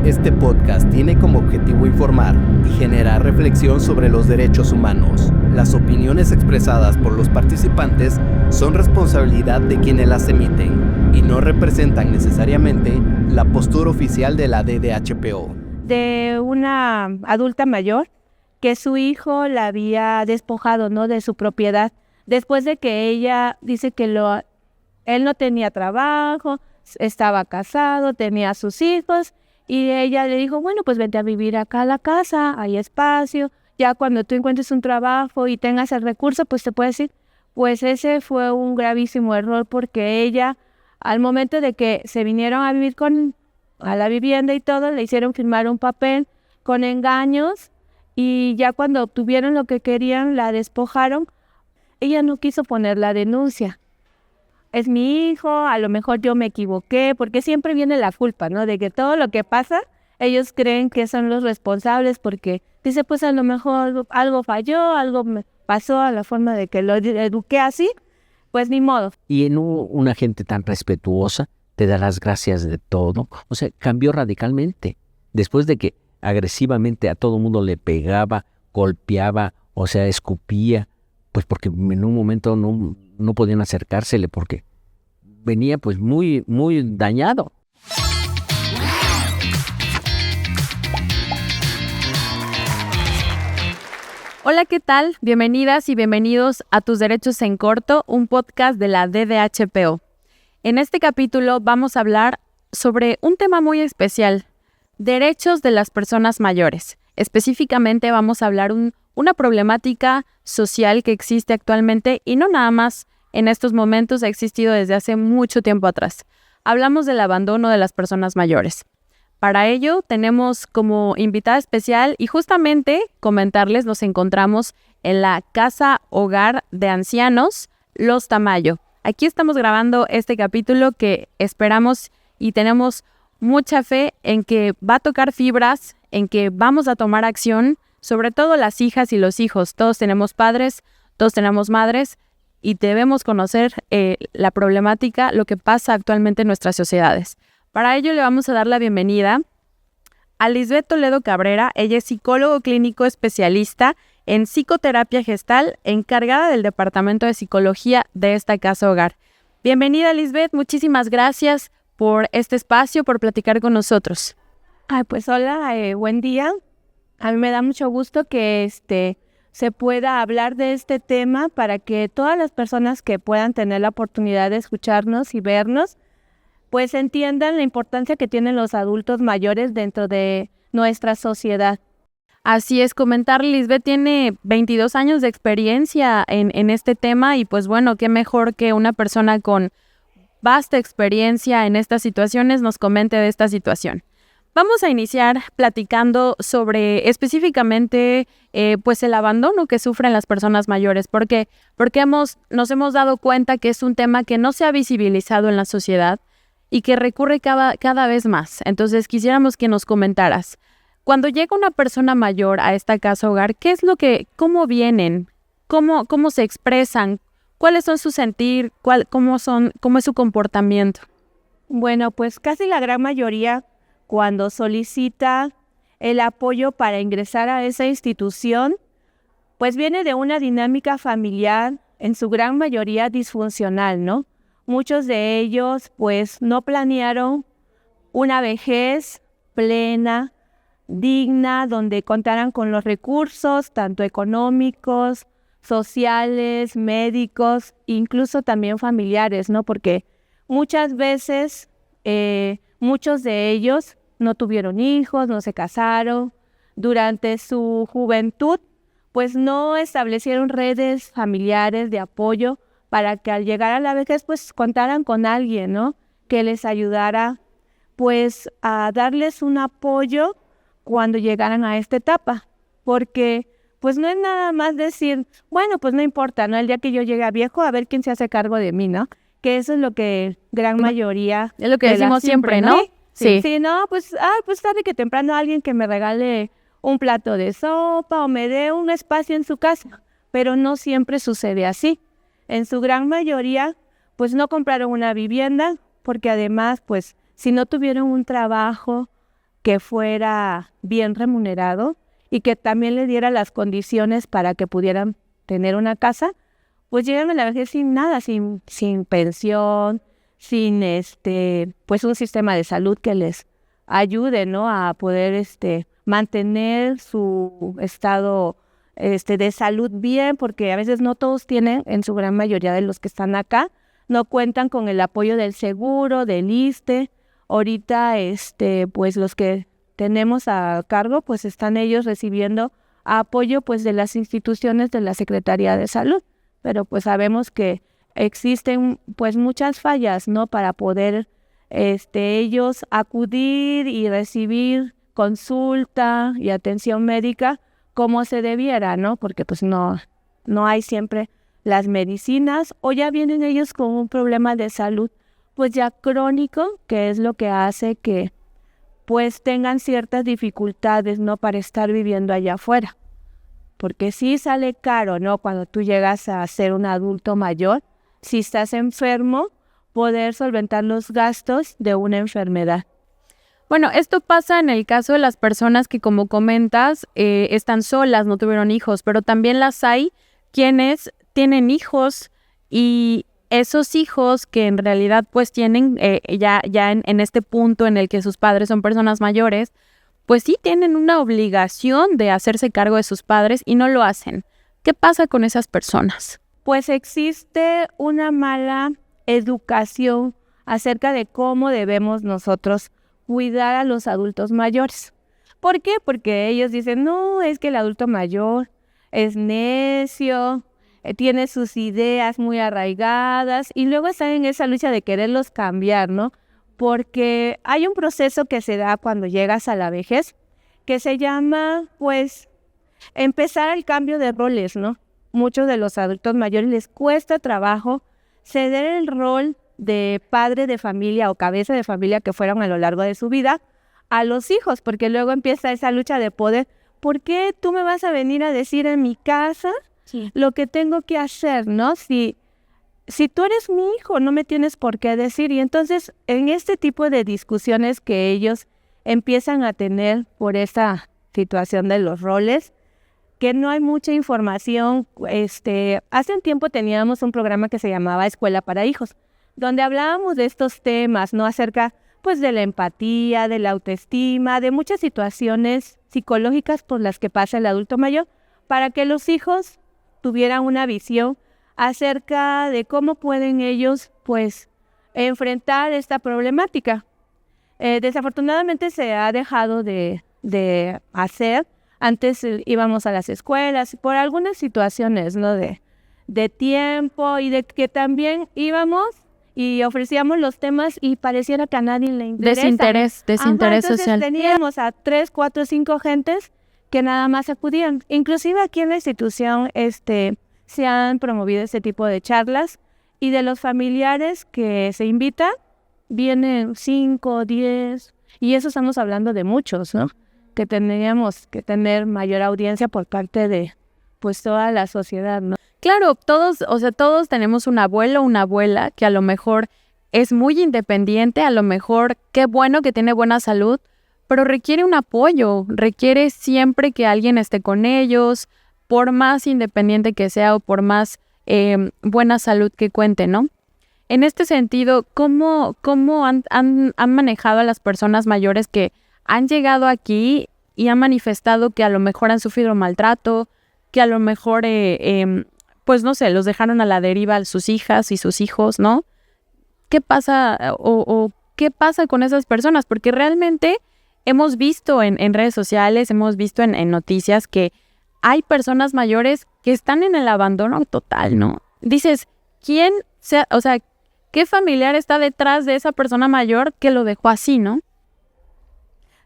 Este podcast tiene como objetivo informar y generar reflexión sobre los derechos humanos. Las opiniones expresadas por los participantes son responsabilidad de quienes las emiten y no representan necesariamente la postura oficial de la DDHPO. De una adulta mayor que su hijo la había despojado, ¿no?, de su propiedad, después de que ella dice que él no tenía trabajo, estaba casado, tenía sus hijos, y ella le dijo, bueno, pues vente a vivir acá a la casa, hay espacio, ya cuando tú encuentres un trabajo y tengas el recurso, pues te puedes ir. Pues ese fue un gravísimo error, porque ella, al momento de que se vinieron a vivir a la vivienda y todo, le hicieron firmar un papel con engaños, y ya cuando obtuvieron lo que querían, la despojaron. Ella no quiso poner la denuncia. Es mi hijo, a lo mejor yo me equivoqué, porque siempre viene la culpa, ¿no? De que todo lo que pasa, ellos creen que son los responsables, porque dice, pues a lo mejor algo falló, algo me pasó a la forma de que lo eduqué así, pues ni modo. Y en una gente tan respetuosa, te da las gracias de todo. O sea, cambió radicalmente. Después de que agresivamente a todo mundo le pegaba, golpeaba, o sea, escupía, pues porque en un momento no podían acercársele porque venía pues muy dañado. Hola, ¿qué tal? Bienvenidas y bienvenidos a Tus Derechos en Corto, un podcast de la DDHPO. En este capítulo vamos a hablar sobre un tema muy especial, derechos de las personas mayores. Específicamente vamos a hablar una problemática social que existe actualmente y no nada más en estos momentos, ha existido desde hace mucho tiempo atrás. Hablamos del abandono de las personas mayores. Para ello tenemos como invitada especial y justamente comentarles, nos encontramos en la Casa Hogar de Ancianos Los Tamayo. Aquí estamos grabando este capítulo que esperamos y tenemos mucha fe en que va a tocar fibras, en que vamos a tomar acción, sobre todo las hijas y los hijos. Todos tenemos padres, todos tenemos madres y debemos conocer la problemática, lo que pasa actualmente en nuestras sociedades. Para ello le vamos a dar la bienvenida a Lisbeth Toledo Cabrera. Ella es psicólogo clínico especialista en psicoterapia gestal, encargada del Departamento de Psicología de esta Casa Hogar. Bienvenida, Lisbeth, muchísimas gracias por este espacio, por platicar con nosotros. Pues hola, buen día. A mí me da mucho gusto que se pueda hablar de este tema para que todas las personas que puedan tener la oportunidad de escucharnos y vernos, pues entiendan la importancia que tienen los adultos mayores dentro de nuestra sociedad. Así es, comentar, Lisbeth tiene 22 años de experiencia en este tema y pues bueno, qué mejor que una persona con vasta experiencia en estas situaciones nos comente de esta situación. Vamos a iniciar platicando sobre específicamente pues el abandono que sufren las personas mayores. ¿Por qué? Porque nos hemos dado cuenta que es un tema que no se ha visibilizado en la sociedad y que recurre cada vez más. Entonces quisiéramos que nos comentaras, cuando llega una persona mayor a esta casa hogar, ¿cómo vienen? ¿Cómo se expresan? ¿Cuáles son su sentir? ¿Cómo es su comportamiento? Bueno, pues casi la gran mayoría, cuando solicita el apoyo para ingresar a esa institución, pues viene de una dinámica familiar, en su gran mayoría disfuncional, ¿no? Muchos de ellos, pues, no planearon una vejez plena, digna, donde contaran con los recursos, tanto económicos, sociales, médicos, incluso también familiares, ¿no? Porque muchas veces muchos de ellos no tuvieron hijos, no se casaron. Durante su juventud, pues no establecieron redes familiares de apoyo para que al llegar a la vejez, pues contaran con alguien, ¿no? Que les ayudara, pues, a darles un apoyo cuando llegaran a esta etapa. Porque, pues, no es nada más decir, bueno, pues no importa, ¿no? El día que yo llegue a viejo, a ver quién se hace cargo de mí, ¿no? Que eso es lo que gran mayoría... Es lo que decimos siempre, ¿no? Sí, no, pues tarde que temprano alguien que me regale un plato de sopa o me dé un espacio en su casa, pero no siempre sucede así. En su gran mayoría, pues no compraron una vivienda, porque además, pues, si no tuvieron un trabajo que fuera bien remunerado y que también le diera las condiciones para que pudieran tener una casa, pues llegan a la vejez sin nada, sin pensión, sin pues un sistema de salud que les ayude, ¿no?, a poder mantener su estado de salud bien, porque a veces no todos tienen, en su gran mayoría de los que están acá, no cuentan con el apoyo del seguro, del ISSSTE. Ahorita, pues los que tenemos a cargo, pues están ellos recibiendo apoyo pues de las instituciones de la Secretaría de Salud, pero pues sabemos que existen pues muchas fallas, ¿no?, para poder ellos acudir y recibir consulta y atención médica como se debiera, ¿no? Porque pues no hay siempre las medicinas, o ya vienen ellos con un problema de salud pues ya crónico, que es lo que hace que pues tengan ciertas dificultades, ¿no?, para estar viviendo allá afuera. Porque sí sale caro, ¿no?, cuando tú llegas a ser un adulto mayor, si estás enfermo, poder solventar los gastos de una enfermedad. Bueno, esto pasa en el caso de las personas que, como comentas, están solas, no tuvieron hijos, pero también las hay quienes tienen hijos y esos hijos que en realidad pues tienen ya en este punto en el que sus padres son personas mayores, pues sí tienen una obligación de hacerse cargo de sus padres y no lo hacen. ¿Qué pasa con esas personas? Pues existe una mala educación acerca de cómo debemos nosotros cuidar a los adultos mayores. ¿Por qué? Porque ellos dicen, no, es que el adulto mayor es necio, tiene sus ideas muy arraigadas, y luego están en esa lucha de quererlos cambiar, ¿no? Porque hay un proceso que se da cuando llegas a la vejez, que se llama, pues, empezar el cambio de roles, ¿no? Muchos de los adultos mayores les cuesta trabajo ceder el rol de padre de familia o cabeza de familia que fueron a lo largo de su vida a los hijos, porque luego empieza esa lucha de poder. ¿Por qué tú me vas a venir a decir en mi casa lo que tengo que hacer, ¿no? Si tú eres mi hijo, no me tienes por qué decir. Y entonces, en este tipo de discusiones que ellos empiezan a tener por esa situación de los roles, que no hay mucha información. Hace un tiempo teníamos un programa que se llamaba Escuela para Hijos, donde hablábamos de estos temas, ¿no? Acerca, pues, de la empatía, de la autoestima, de muchas situaciones psicológicas por las que pasa el adulto mayor, para que los hijos tuvieran una visión acerca de cómo pueden ellos, pues, enfrentar esta problemática. Desafortunadamente se ha dejado de hacer. Antes íbamos a las escuelas por algunas situaciones, ¿no?, de tiempo, y de que también íbamos y ofrecíamos los temas y pareciera que a nadie le interesa. Desinterés social. Teníamos a 3, 4, 5 gentes que nada más acudían. Inclusive aquí en la institución se han promovido este tipo de charlas, y de los familiares que se invitan, vienen 5, 10, y eso estamos hablando de muchos, ¿no? Que tendríamos que tener mayor audiencia por parte de, pues, toda la sociedad, ¿no? Claro, todos tenemos un abuelo o una abuela que a lo mejor es muy independiente, a lo mejor qué bueno que tiene buena salud, pero requiere un apoyo, requiere siempre que alguien esté con ellos, por más independiente que sea o por más buena salud que cuente, ¿no? En este sentido, ¿cómo han manejado a las personas mayores que han llegado aquí y han manifestado que a lo mejor han sufrido maltrato, que a lo mejor, pues no sé, los dejaron a la deriva a sus hijas y sus hijos, ¿no? ¿Qué pasa o qué pasa con esas personas? Porque realmente hemos visto en redes sociales, hemos visto en noticias que hay personas mayores que están en el abandono total, ¿no? Dices, ¿qué familiar está detrás de esa persona mayor que lo dejó así, no?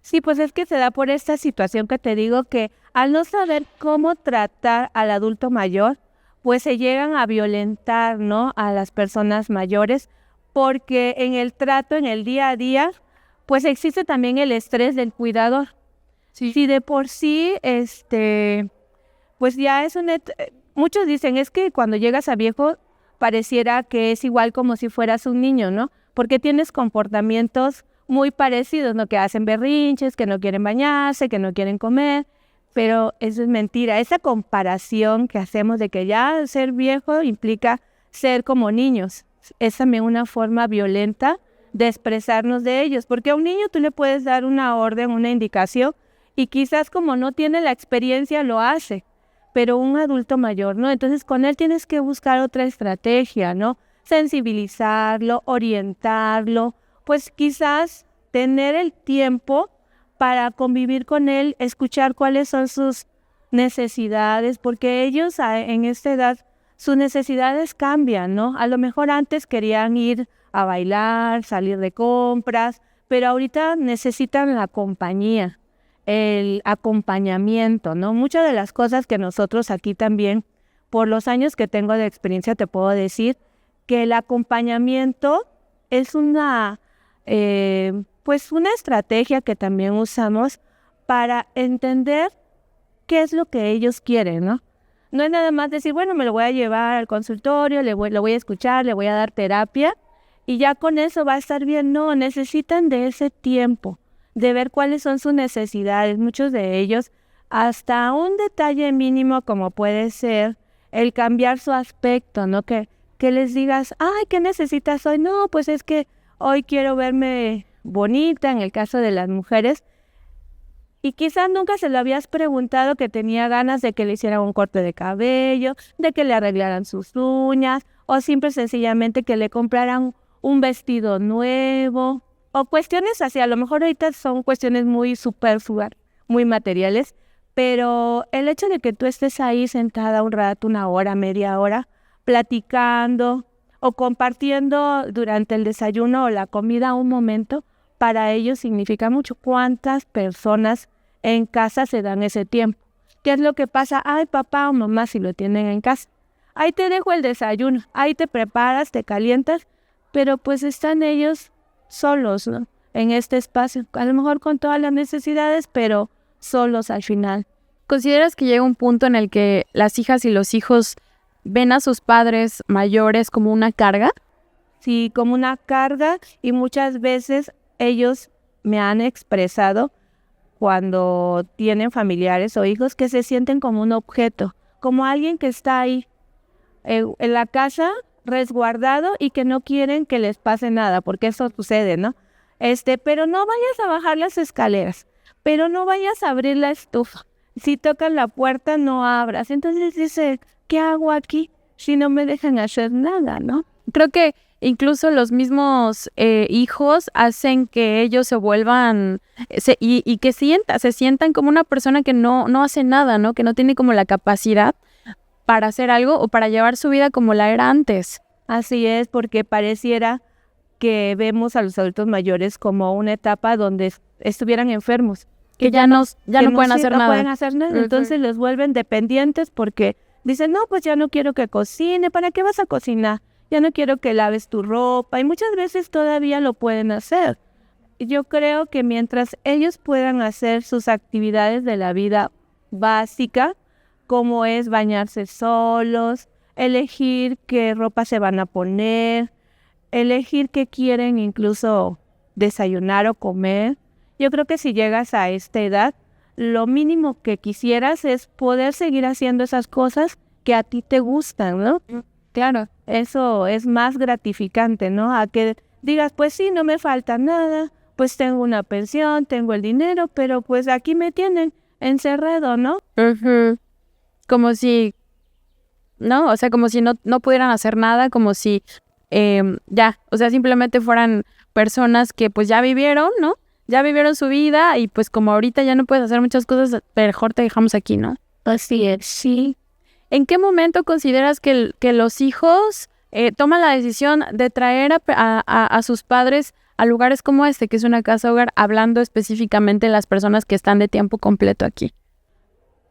Sí, pues es que se da por esta situación que te digo, que al no saber cómo tratar al adulto mayor, pues se llegan a violentar, ¿no?, a las personas mayores, porque en el trato, en el día a día, pues existe también el estrés del cuidador. Sí. Si de por sí, pues ya es muchos dicen, es que cuando llegas a viejo pareciera que es igual como si fueras un niño, ¿no? Porque tienes comportamientos muy parecidos, ¿no? Que hacen berrinches, que no quieren bañarse, que no quieren comer, pero eso es mentira. Esa comparación que hacemos de que ya ser viejo implica ser como niños, es también una forma violenta de expresarnos de ellos, porque a un niño tú le puedes dar una orden, una indicación, y quizás como no tiene la experiencia lo hace, pero un adulto mayor, ¿no? Entonces con él tienes que buscar otra estrategia, ¿no? Sensibilizarlo, orientarlo, pues quizás tener el tiempo para convivir con él, escuchar cuáles son sus necesidades, porque ellos en esta edad sus necesidades cambian, ¿no? A lo mejor antes querían ir a bailar, salir de compras, pero ahorita necesitan la compañía, el acompañamiento, ¿no? Muchas de las cosas que nosotros aquí también, por los años que tengo de experiencia, te puedo decir que el acompañamiento es pues una estrategia que también usamos para entender qué es lo que ellos quieren, ¿no? No es nada más decir, bueno, me lo voy a llevar al consultorio, lo voy a escuchar, le voy a dar terapia y ya con eso va a estar bien. No, necesitan de ese tiempo, de ver cuáles son sus necesidades. Muchos de ellos, hasta un detalle mínimo como puede ser el cambiar su aspecto, ¿no? Que les digas, ay, ¿qué necesitas hoy? No, pues es que hoy quiero verme bonita, en el caso de las mujeres. Y quizás nunca se lo habías preguntado que tenía ganas de que le hicieran un corte de cabello, de que le arreglaran sus uñas, o simple sencillamente que le compraran un vestido nuevo, o cuestiones así. A lo mejor ahorita son cuestiones muy superfluas, muy materiales, pero el hecho de que tú estés ahí sentada un rato, una hora, media hora, platicando o compartiendo durante el desayuno o la comida un momento, para ellos significa mucho. ¿Cuántas personas en casa se dan ese tiempo? ¿Qué es lo que pasa? Ay, papá o mamá, si lo tienen en casa, ahí te dejo el desayuno, ahí te preparas, te calientas, pero pues están ellos solos, ¿no? En este espacio, a lo mejor con todas las necesidades, pero solos al final. ¿Consideras que llega un punto en el que las hijas y los hijos ven a sus padres mayores como una carga? Sí, como una carga, y muchas veces ellos me han expresado cuando tienen familiares o hijos que se sienten como un objeto, como alguien que está ahí en la casa resguardado y que no quieren que les pase nada, porque eso sucede, ¿no? Pero no vayas a bajar las escaleras, pero no vayas a abrir la estufa. Si tocan la puerta, no abras. Entonces dice, ¿qué hago aquí si no me dejan hacer nada, no? Creo que incluso los mismos hijos hacen que ellos se vuelvan y que se sientan como una persona que no hace nada, ¿no? Que no tiene como la capacidad para hacer algo o para llevar su vida como la era antes. Así es, porque pareciera que vemos a los adultos mayores como una etapa donde estuvieran enfermos. Que ya no pueden hacer nada. No pueden hacer nada, entonces los vuelven dependientes porque dicen, no, pues ya no quiero que cocine, ¿para qué vas a cocinar? Ya no quiero que laves tu ropa, y muchas veces todavía lo pueden hacer. Yo creo que mientras ellos puedan hacer sus actividades de la vida básica, como es bañarse solos, elegir qué ropa se van a poner, elegir qué quieren incluso desayunar o comer, yo creo que si llegas a esta edad, lo mínimo que quisieras es poder seguir haciendo esas cosas que a ti te gustan, ¿no? Claro, eso es más gratificante, ¿no? A que digas, pues sí, no me falta nada, pues tengo una pensión, tengo el dinero, pero pues aquí me tienen encerrado, ¿no? Como si, ¿no? O sea, como si no pudieran hacer nada, como si o sea, simplemente fueran personas que pues ya vivieron, ¿no? Ya vivieron su vida y pues como ahorita ya no puedes hacer muchas cosas, mejor te dejamos aquí, ¿no? Así es, sí. ¿En qué momento consideras que los hijos toman la decisión de traer a sus padres a lugares como este, que es una casa hogar, hablando específicamente de las personas que están de tiempo completo aquí?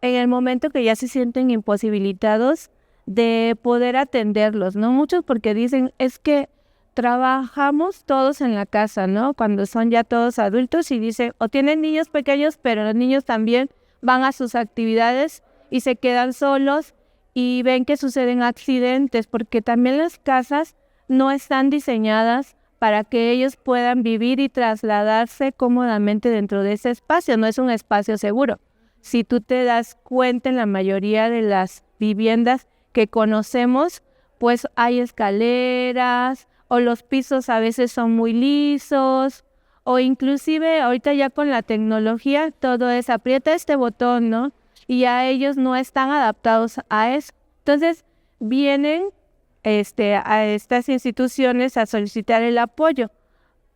En el momento que ya se sienten imposibilitados de poder atenderlos, ¿no? Muchos porque dicen, es que trabajamos todos en la casa, ¿no? Cuando son ya todos adultos y dicen, o tienen niños pequeños, pero los niños también van a sus actividades y se quedan solos y ven que suceden accidentes, porque también las casas no están diseñadas para que ellos puedan vivir y trasladarse cómodamente dentro de ese espacio. No es un espacio seguro. Si tú te das cuenta, en la mayoría de las viviendas que conocemos, pues hay escaleras o los pisos a veces son muy lisos, o inclusive ahorita ya con la tecnología todo es aprieta este botón, ¿no? Y ya ellos no están adaptados a eso. Entonces vienen a estas instituciones a solicitar el apoyo,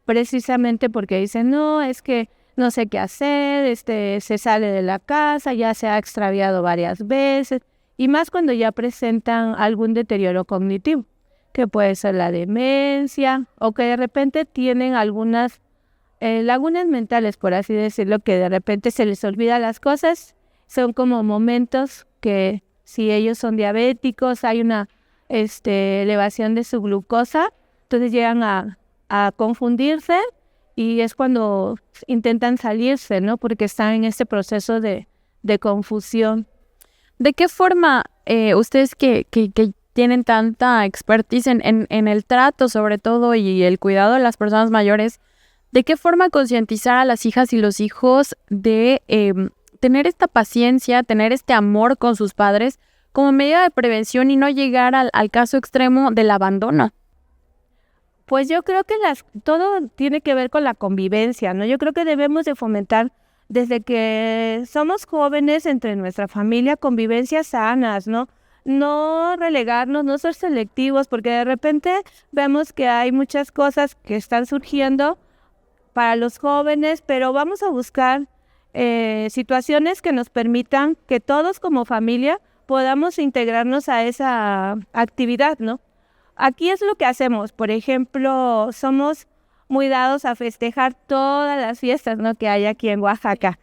precisamente porque dicen, no, es que no sé qué hacer, se sale de la casa, ya se ha extraviado varias veces, y más cuando ya presentan algún deterioro cognitivo, que puede ser la demencia, o que de repente tienen algunas lagunas mentales, por así decirlo, que de repente se les olvida las cosas. Son como momentos que si ellos son diabéticos, hay una elevación de su glucosa, entonces llegan a confundirse y es cuando intentan salirse, ¿no? Porque están en este proceso de confusión. ¿De qué forma ustedes que tienen tanta expertise en el trato, sobre todo, y el cuidado de las personas mayores, de qué forma concientizar a las hijas y los hijos de tener esta paciencia, tener este amor con sus padres como medida de prevención y no llegar al caso extremo del abandono? Pues yo creo que todo tiene que ver con la convivencia, ¿no? Yo creo que debemos de fomentar desde que somos jóvenes entre nuestra familia convivencias sanas, ¿no? No relegarnos, no ser selectivos, porque de repente vemos que hay muchas cosas que están surgiendo para los jóvenes, pero vamos a buscar situaciones que nos permitan que todos como familia podamos integrarnos a esa actividad, ¿no? Aquí es lo que hacemos. Por ejemplo, somos muy dados a festejar todas las fiestas, ¿no?, que hay aquí en Oaxaca,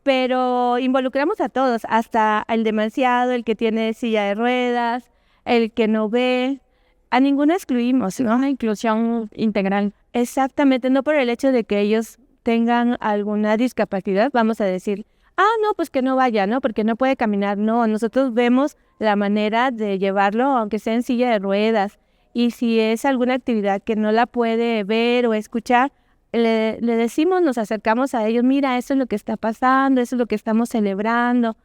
pero involucramos a todos, hasta el demasiado, el que tiene silla de ruedas, el que no ve, a ninguno excluimos, ¿no? Una inclusión integral. Exactamente, no por el hecho de que ellos tengan alguna discapacidad, vamos a decir, no, pues que no vaya, ¿no? Porque no puede caminar. No, nosotros vemos la manera de llevarlo, aunque sea en silla de ruedas. Y si es alguna actividad que no la puede ver o escuchar, le decimos, nos acercamos a ellos, mira, esto es lo que está pasando, eso es lo que estamos celebrando.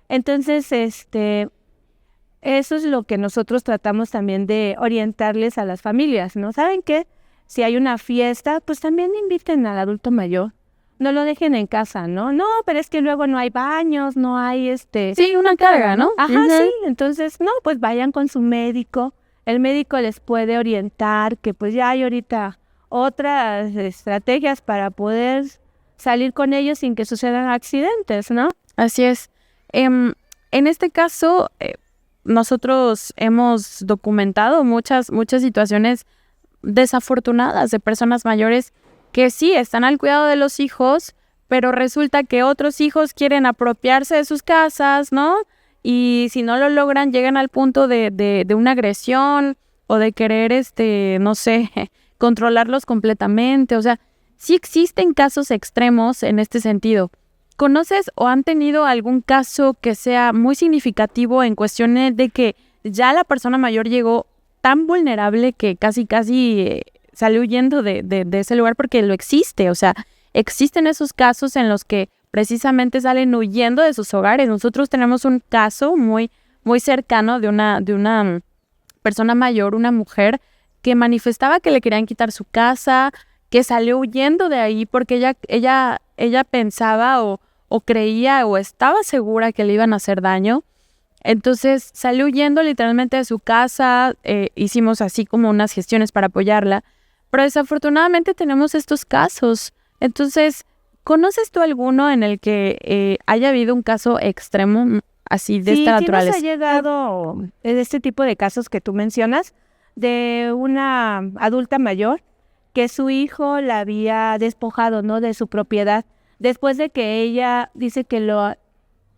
Entonces, eso es lo que nosotros tratamos también de orientarles a las familias, ¿no? ¿Saben qué? Si hay una fiesta, pues también inviten al adulto mayor. No lo dejen en casa, ¿no? No, pero es que luego no hay baños, no hay Sí, una carga, ¿no? Ajá, sí. Entonces, no, pues vayan con su médico. El médico les puede orientar, que pues ya hay ahorita otras estrategias para poder salir con ellos sin que sucedan accidentes, ¿no? Así es. En este caso, nosotros hemos documentado muchas situaciones desafortunadas de personas mayores que sí están al cuidado de los hijos, pero resulta que otros hijos quieren apropiarse de sus casas, ¿no? Y si no lo logran, llegan al punto de una agresión o de querer, no sé, controlarlos completamente. O sea, sí existen casos extremos en este sentido. ¿Conoces o han tenido algún caso que sea muy significativo en cuestiones de que ya la persona mayor llegó tan vulnerable que casi salió huyendo de ese lugar? Porque lo existe, o sea, existen esos casos en los que precisamente salen huyendo de sus hogares. Nosotros tenemos un caso muy cercano de una persona mayor, una mujer, que manifestaba que le querían quitar su casa, que salió huyendo de ahí porque ella pensaba o creía o estaba segura que le iban a hacer daño. Entonces salió huyendo literalmente de su casa, hicimos así como unas gestiones para apoyarla, pero desafortunadamente tenemos estos casos. Entonces, ¿conoces tú alguno en el que haya habido un caso extremo así de esta naturaleza? Sí, nos ha llegado este tipo de casos que tú mencionas, de una adulta mayor que su hijo la había despojado, ¿no?, de su propiedad, después de que ella dice que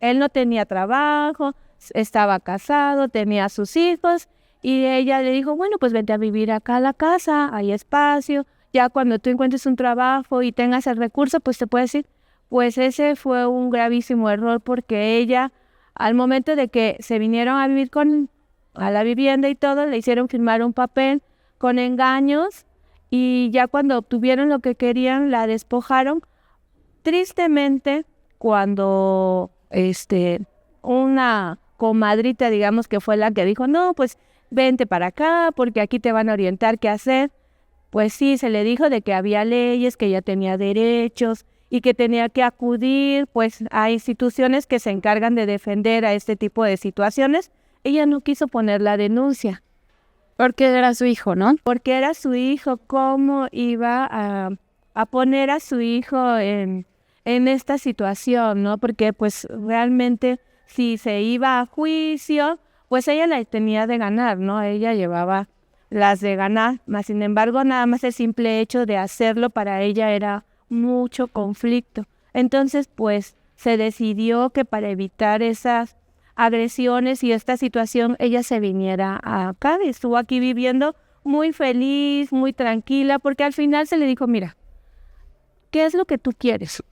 él no tenía trabajo, estaba casado, tenía a sus hijos, y ella le dijo, bueno, pues vente a vivir acá a la casa, hay espacio, ya cuando tú encuentres un trabajo y tengas el recurso, pues te puedes ir. Pues ese fue un gravísimo error, porque ella, al momento de que se vinieron a vivir a la vivienda y todo, le hicieron firmar un papel con engaños, y ya cuando obtuvieron lo que querían, la despojaron. Tristemente, cuando una comadrita, digamos, que fue la que dijo, no, pues vente para acá porque aquí te van a orientar qué hacer, pues sí, se le dijo de que había leyes, que ella tenía derechos y que tenía que acudir pues a instituciones que se encargan de defender a este tipo de situaciones. Ella no quiso poner la denuncia. Porque era su hijo, ¿no? Porque era su hijo. ¿Cómo iba a poner a su hijo en esta situación, no? Porque pues realmente si se iba a juicio, pues ella la tenía de ganar, ¿no? Ella llevaba las de ganar, más sin embargo, nada más el simple hecho de hacerlo para ella era mucho conflicto. Entonces, pues se decidió que para evitar esas agresiones y esta situación, ella se viniera acá y estuvo aquí viviendo muy feliz, muy tranquila, porque al final se le dijo, mira, ¿qué es lo que tú quieres?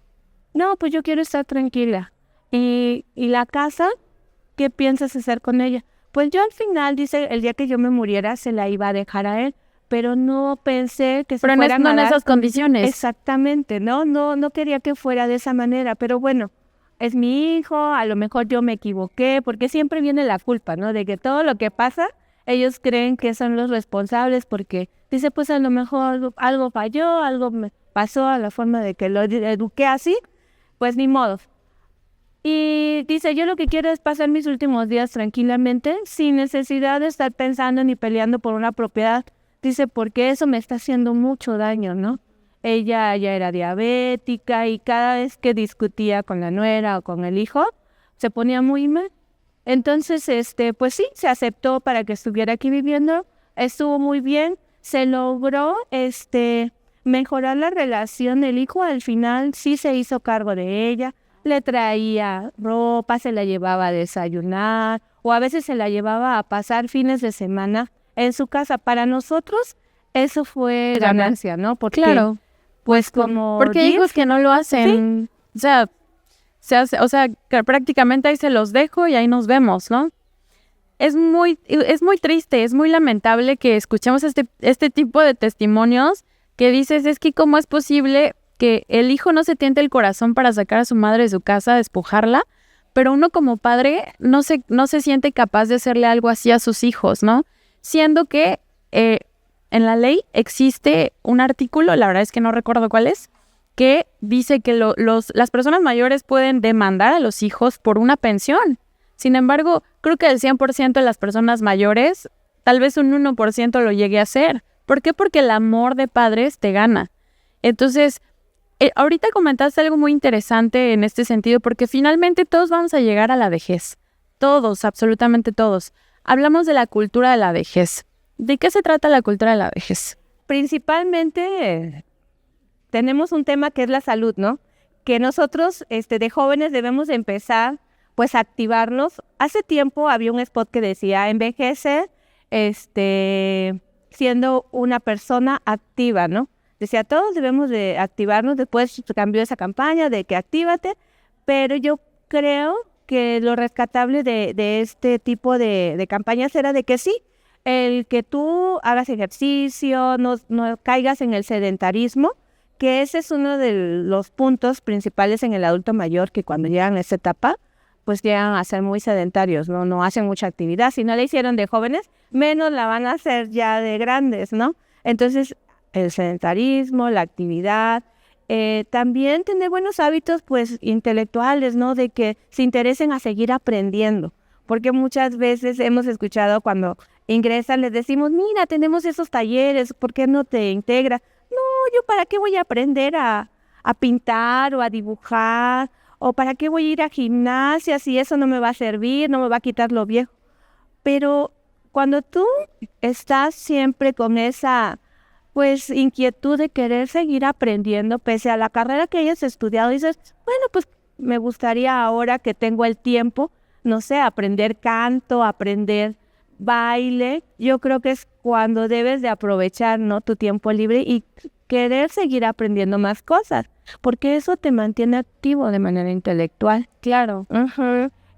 No, pues yo quiero estar tranquila. ¿Y la casa? ¿Qué piensas hacer con ella? Pues yo al final, dice, el día que yo me muriera se la iba a dejar a él, pero no pensé que se fueran no a en dar. esas condiciones. Exactamente, no quería que fuera de esa manera, pero bueno, es mi hijo, a lo mejor yo me equivoqué, porque siempre viene la culpa, ¿no? De que todo lo que pasa, ellos creen que son los responsables, porque dice, pues a lo mejor algo falló, algo me pasó a la forma de que lo eduqué así, pues ni modo. Y dice, yo lo que quiero es pasar mis últimos días tranquilamente, sin necesidad de estar pensando ni peleando por una propiedad. Dice, porque eso me está haciendo mucho daño, ¿no? Ella ya era diabética y cada vez que discutía con la nuera o con el hijo, se ponía muy mal. Entonces, pues sí, se aceptó para que estuviera aquí viviendo, estuvo muy bien, se logró, mejorar la relación. El hijo al final sí se hizo cargo de ella, le traía ropa, se la llevaba a desayunar o a veces se la llevaba a pasar fines de semana en su casa. Para nosotros eso fue ganancia, ¿no? Porque, claro, pues como porque hay hijos que no lo hacen. ¿Sí? O sea, que prácticamente ahí se los dejo y ahí nos vemos, ¿no? Es muy triste, es muy lamentable que escuchemos este tipo de testimonios que dices, es que cómo es posible que el hijo no se tiente el corazón para sacar a su madre de su casa, despojarla, pero uno como padre no se siente capaz de hacerle algo así a sus hijos, ¿no? Siendo que en la ley existe un artículo, la verdad es que no recuerdo cuál es, que dice que las personas mayores pueden demandar a los hijos por una pensión. Sin embargo, creo que el 100% de las personas mayores, tal vez un 1% lo llegue a hacer. ¿Por qué? Porque el amor de padres te gana. Entonces, ahorita comentaste algo muy interesante en este sentido, porque finalmente todos vamos a llegar a la vejez. Todos, absolutamente todos. Hablamos de la cultura de la vejez. ¿De qué se trata la cultura de la vejez? Principalmente tenemos un tema que es la salud, ¿no? Que nosotros de jóvenes debemos de empezar pues a activarnos. Hace tiempo había un spot que decía envejece siendo una persona activa, ¿no? Decía, todos debemos de activarnos. Después cambió esa campaña de que actívate, pero yo creo que lo rescatable de este tipo de campañas era de que sí, el que tú hagas ejercicio, no caigas en el sedentarismo, que ese es uno de los puntos principales en el adulto mayor, que cuando llegan a esta etapa, pues llegan a ser muy sedentarios, no hacen mucha actividad. Si no la hicieron de jóvenes, menos la van a hacer ya de grandes, ¿no? Entonces, el sedentarismo, la actividad, también tener buenos hábitos, pues, intelectuales, ¿no? De que se interesen a seguir aprendiendo, porque muchas veces hemos escuchado cuando ingresan, les decimos, mira, tenemos esos talleres, ¿por qué no te integras? No, yo ¿para qué voy a aprender a pintar o a dibujar? ¿O para qué voy a ir a gimnasia si eso no me va a servir, no me va a quitar lo viejo? Pero cuando tú estás siempre con esa pues inquietud de querer seguir aprendiendo, pese a la carrera que hayas estudiado, dices, bueno, pues me gustaría ahora que tengo el tiempo, no sé, aprender canto, aprender baile. Yo creo que es cuando debes de aprovechar, ¿no?, tu tiempo libre y querer seguir aprendiendo más cosas, porque eso te mantiene activo de manera intelectual. Claro.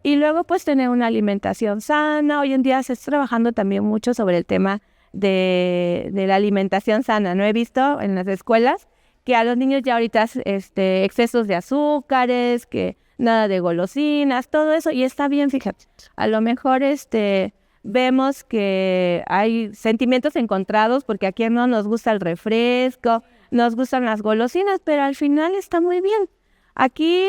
Y luego pues tener una alimentación sana. Hoy en día se está trabajando también mucho sobre el tema de la alimentación sana, ¿no? He visto en las escuelas que a los niños ya ahorita excesos de azúcares, que nada de golosinas, todo eso, y está bien, fíjate. A lo mejor vemos que hay sentimientos encontrados, porque a quien no nos gusta el refresco, nos gustan las golosinas, pero al final está muy bien. Aquí,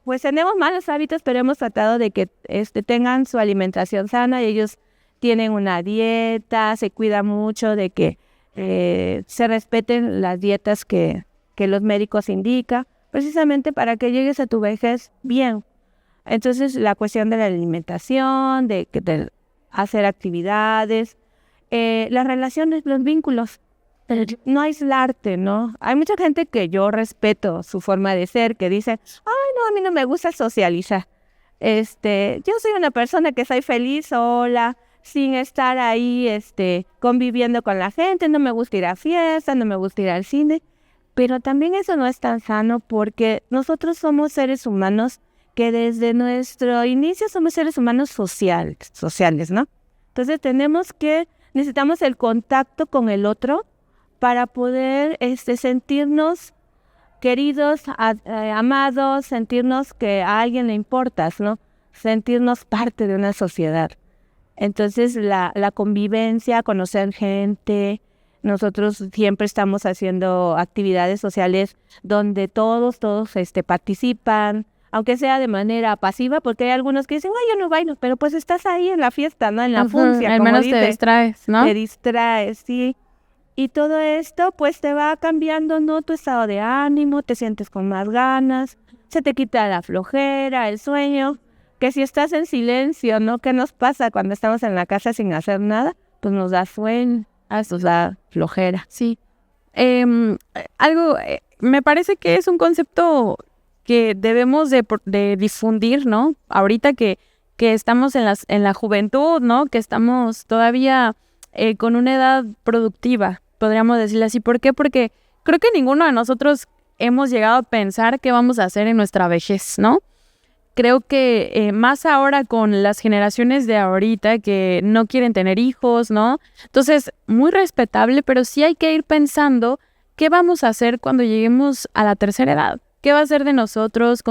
pues tenemos malos hábitos, pero hemos tratado de que tengan su alimentación sana, y ellos tienen una dieta, se cuida mucho de que se respeten las dietas que los médicos indican, precisamente para que llegues a tu vejez bien. Entonces, la cuestión de la alimentación, de hacer actividades, las relaciones, los vínculos, no aislarte, ¿no? Hay mucha gente que yo respeto su forma de ser, que dice, ay, no, a mí no me gusta socializar. Yo soy una persona que soy feliz sola, sin estar ahí conviviendo con la gente, no me gusta ir a fiestas, no me gusta ir al cine, pero también eso no es tan sano, porque nosotros somos seres humanos que desde nuestro inicio somos seres humanos sociales, ¿no? Entonces necesitamos el contacto con el otro para poder sentirnos queridos, amados, sentirnos que a alguien le importas, ¿no? Sentirnos parte de una sociedad. Entonces, la convivencia, conocer gente, nosotros siempre estamos haciendo actividades sociales donde todos participan, aunque sea de manera pasiva, porque hay algunos que dicen, ay, yo no bailo, pero pues estás ahí en la fiesta, ¿no? En la funcia, al como menos dice, te distraes, ¿no? Te distraes, sí. Y todo esto, pues, te va cambiando, ¿no? Tu estado de ánimo, te sientes con más ganas, se te quita la flojera, el sueño, que si estás en silencio, ¿no? ¿Qué nos pasa cuando estamos en la casa sin hacer nada? Pues nos da sueño, nos da flojera. Sí. Me parece que es un concepto que debemos de difundir, ¿no? Ahorita que estamos en la juventud, ¿no? Que estamos todavía con una edad productiva, podríamos decirlo así. ¿Por qué? Porque creo que ninguno de nosotros hemos llegado a pensar qué vamos a hacer en nuestra vejez, ¿no? Creo que más ahora con las generaciones de ahorita que no quieren tener hijos, ¿no? Entonces, muy respetable, pero sí hay que ir pensando qué vamos a hacer cuando lleguemos a la tercera edad. ¿Qué va a ser de nosotros?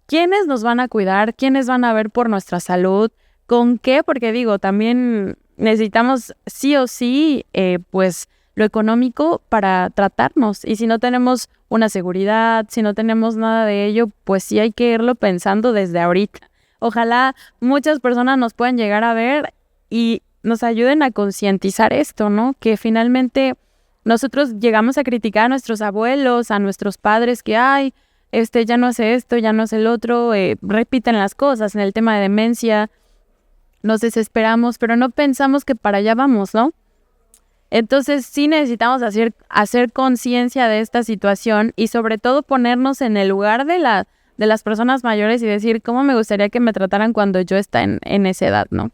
¿Quiénes nos van a cuidar? ¿Quiénes van a ver por nuestra salud? ¿Con qué? Porque digo, también necesitamos sí o sí, pues, lo económico para tratarnos. Y si no tenemos una seguridad, si no tenemos nada de ello, pues sí hay que irlo pensando desde ahorita. Ojalá muchas personas nos puedan llegar a ver y nos ayuden a concientizar esto, ¿no? Que finalmente nosotros llegamos a criticar a nuestros abuelos, a nuestros padres, que ay, ya no hace esto, ya no hace el otro, repiten las cosas en el tema de demencia, nos desesperamos, pero no pensamos que para allá vamos, ¿no? Entonces sí necesitamos hacer conciencia de esta situación y sobre todo ponernos en el lugar de las personas mayores y decir cómo me gustaría que me trataran cuando yo esté en esa edad, ¿no?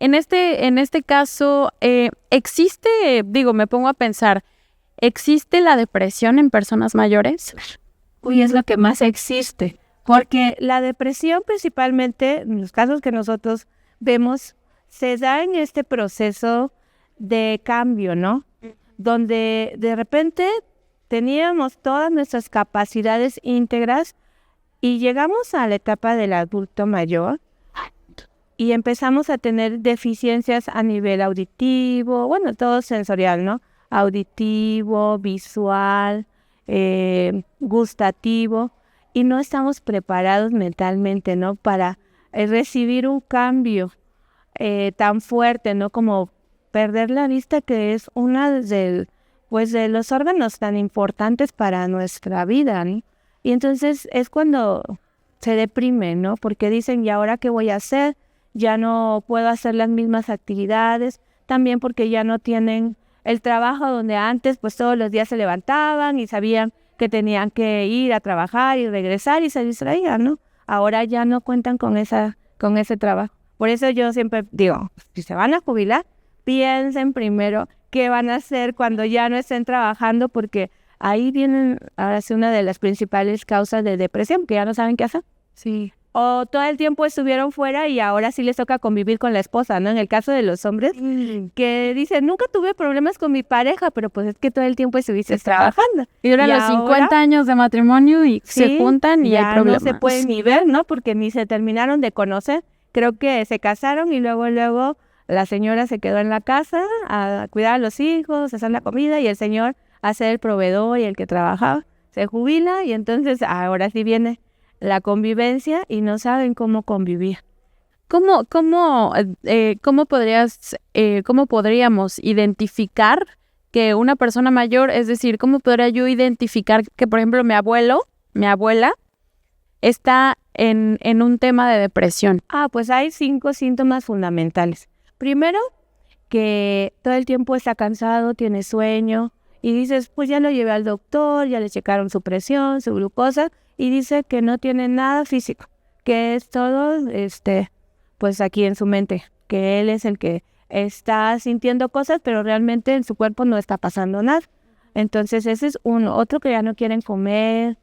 En este caso, existe, me pongo a pensar, ¿existe la depresión en personas mayores? Uy, es lo que más existe, porque la depresión principalmente, en los casos que nosotros vemos, se da en este proceso de cambio, ¿no? Donde de repente teníamos todas nuestras capacidades íntegras y llegamos a la etapa del adulto mayor y empezamos a tener deficiencias a nivel auditivo, bueno, todo sensorial, ¿no? Auditivo, visual, gustativo, y no estamos preparados mentalmente, ¿no? Para recibir un cambio tan fuerte, ¿no? Como perder la vista, que es una de los órganos tan importantes para nuestra vida, ¿no? Y entonces es cuando se deprime, ¿no? Porque dicen, ¿y ahora qué voy a hacer? Ya no puedo hacer las mismas actividades, también porque ya no tienen el trabajo donde antes pues todos los días se levantaban y sabían que tenían que ir a trabajar y regresar y se distraían, ¿no? Ahora ya no cuentan con ese trabajo. Por eso yo siempre digo, si se van a jubilar, piensen primero qué van a hacer cuando ya no estén trabajando, porque ahí vienen, ahora sí, una de las principales causas de depresión, que ya no saben qué hacer. Sí. o todo el tiempo estuvieron fuera y ahora sí les toca convivir con la esposa, ¿no? En el caso de los hombres, que dicen, nunca tuve problemas con mi pareja, pero pues es que todo el tiempo estuviste trabajando. Y duran los 50 años de matrimonio y se juntan y hay problemas. No se pueden ni ver, ¿no? Porque ni se terminaron de conocer. Creo que se casaron y luego la señora se quedó en la casa a cuidar a los hijos, a hacer la comida, y el señor a ser el proveedor y el que trabajaba. Se jubila y entonces ahora sí viene la convivencia y no saben cómo convivir. ¿Cómo podríamos identificar que una persona mayor, es decir, cómo podría yo identificar que, por ejemplo, mi abuela, está en un tema de depresión? Pues hay 5 síntomas fundamentales. Primero, que todo el tiempo está cansado, tiene sueño, y dices, pues ya lo llevé al doctor, ya le checaron su presión, su glucosa, y dice que no tiene nada físico, que es todo, pues aquí en su mente, que él es el que está sintiendo cosas, pero realmente en su cuerpo no está pasando nada. Entonces ese es uno. Otro, que ya no quieren comer,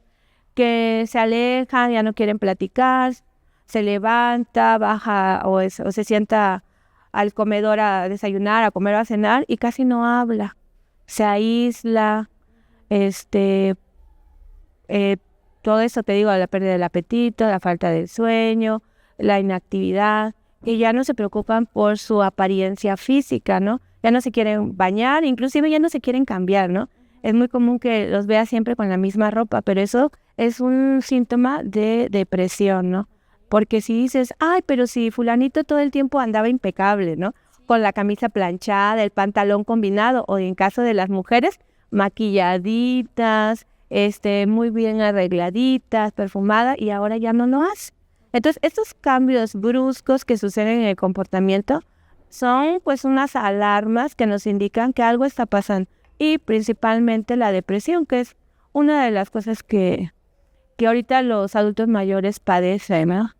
que se alejan, ya no quieren platicar, se levanta, baja o se sienta al comedor a desayunar, a comer o a cenar y casi no habla, se aísla, todo eso te digo, la pérdida del apetito, la falta de sueño, la inactividad, y ya no se preocupan por su apariencia física, ¿no? Ya no se quieren bañar, inclusive ya no se quieren cambiar, ¿no? Es muy común que los veas siempre con la misma ropa, pero eso es un síntoma de depresión, ¿no? Porque si dices, pero si fulanito todo el tiempo andaba impecable, ¿no? Con la camisa planchada, el pantalón combinado, o en caso de las mujeres, maquilladitas, muy bien arregladitas, perfumadas, y ahora ya no lo hace. Entonces, estos cambios bruscos que suceden en el comportamiento son pues unas alarmas que nos indican que algo está pasando, y principalmente la depresión, que es una de las cosas que ahorita los adultos mayores padecen, ¿no?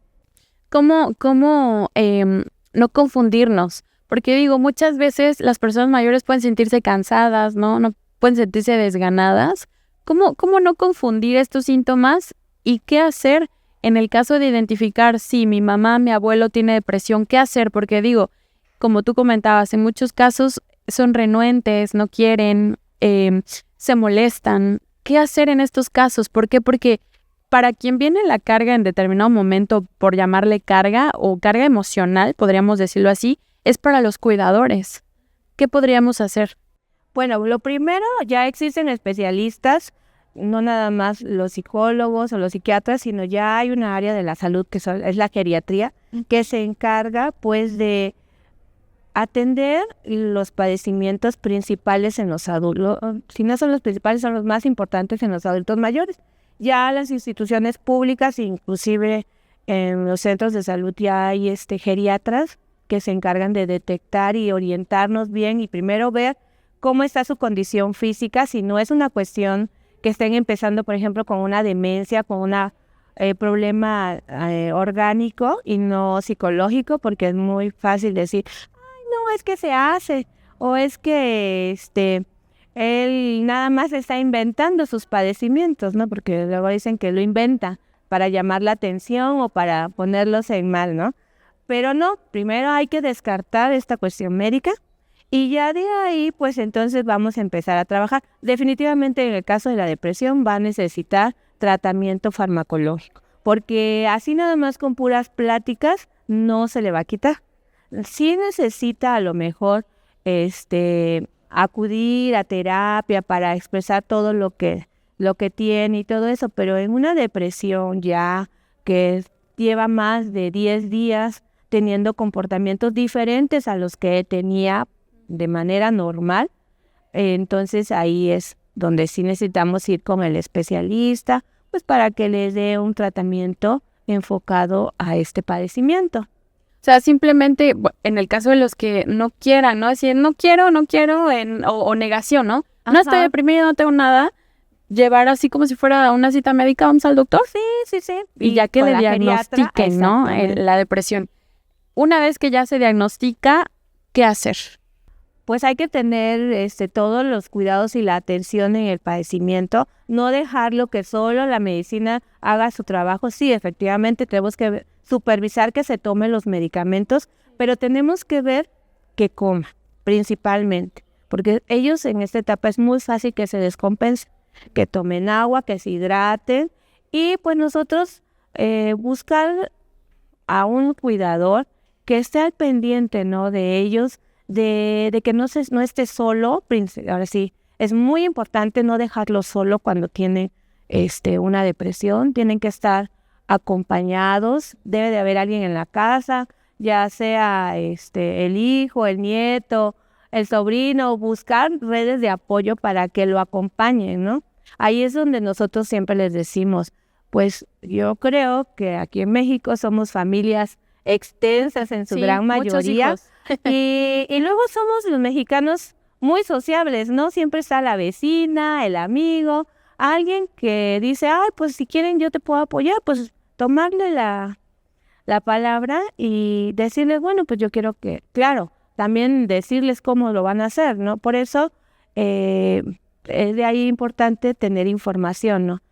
¿Cómo no confundirnos? Porque digo, muchas veces las personas mayores pueden sentirse cansadas, ¿no? No pueden sentirse desganadas. ¿Cómo no confundir estos síntomas y qué hacer en el caso de identificar si mi mamá, mi abuelo tiene depresión? ¿Qué hacer? Porque digo, como tú comentabas, en muchos casos son renuentes, no quieren, se molestan. ¿Qué hacer en estos casos? ¿Por qué? Porque para quien viene la carga en determinado momento, por llamarle carga o carga emocional, podríamos decirlo así, es para los cuidadores. ¿Qué podríamos hacer? Bueno, lo primero, ya existen especialistas, no nada más los psicólogos o los psiquiatras, sino ya hay una área de la salud que es la geriatría, que se encarga pues de atender los padecimientos principales en los adultos. Si no son los principales, son los más importantes en los adultos mayores. Ya las instituciones públicas, inclusive en los centros de salud, ya hay geriatras que se encargan de detectar y orientarnos bien, y primero ver cómo está su condición física, si no es una cuestión que estén empezando, por ejemplo, con una demencia, con un problema orgánico y no psicológico, porque es muy fácil decir, no, es que se hace, o es que él nada más está inventando sus padecimientos, ¿no? Porque luego dicen que lo inventa para llamar la atención o para ponerlos en mal, ¿no? Pero no, primero hay que descartar esta cuestión médica, y ya de ahí, pues entonces vamos a empezar a trabajar. Definitivamente en el caso de la depresión va a necesitar tratamiento farmacológico, porque así nada más con puras pláticas no se le va a quitar. Sí necesita a lo mejor acudir a terapia para expresar todo lo que tiene y todo eso, pero en una depresión ya que lleva más de 10 días teniendo comportamientos diferentes a los que tenía de manera normal, entonces ahí es donde sí necesitamos ir con el especialista, pues para que les dé un tratamiento enfocado a este padecimiento. O sea, simplemente en el caso de los que no quieran, ¿no? Decir, no quiero, o negación, ¿no? Ajá. No estoy deprimido, no tengo nada. Llevar así como si fuera una cita médica, vamos al doctor. Sí. Y ya que le diagnostiquen, ¿no? La depresión. Una vez que ya se diagnostica, ¿qué hacer? pues hay que tener todos los cuidados y la atención en el padecimiento, no dejarlo que solo la medicina haga su trabajo. Sí, efectivamente tenemos que supervisar que se tomen los medicamentos, pero tenemos que ver que coma, principalmente, porque ellos en esta etapa es muy fácil que se descompensen, que tomen agua, que se hidraten, y pues nosotros buscar a un cuidador que esté al pendiente, ¿no?, de ellos, de que no esté solo. Ahora sí, es muy importante no dejarlo solo cuando tienen una depresión. Tienen que estar acompañados, debe de haber alguien en la casa, ya sea el hijo, el nieto, el sobrino, buscar redes de apoyo para que lo acompañen, ¿no? Ahí es donde nosotros siempre les decimos, pues yo creo que aquí en México somos familias extensas en su gran mayoría y luego somos los mexicanos muy sociables, ¿no? Siempre está la vecina, el amigo, alguien que dice, ay, pues si quieren yo te puedo apoyar, pues tomarle la palabra y decirles, bueno, pues yo quiero que, claro, también decirles cómo lo van a hacer, ¿no? Por eso es de ahí importante tener información, ¿no?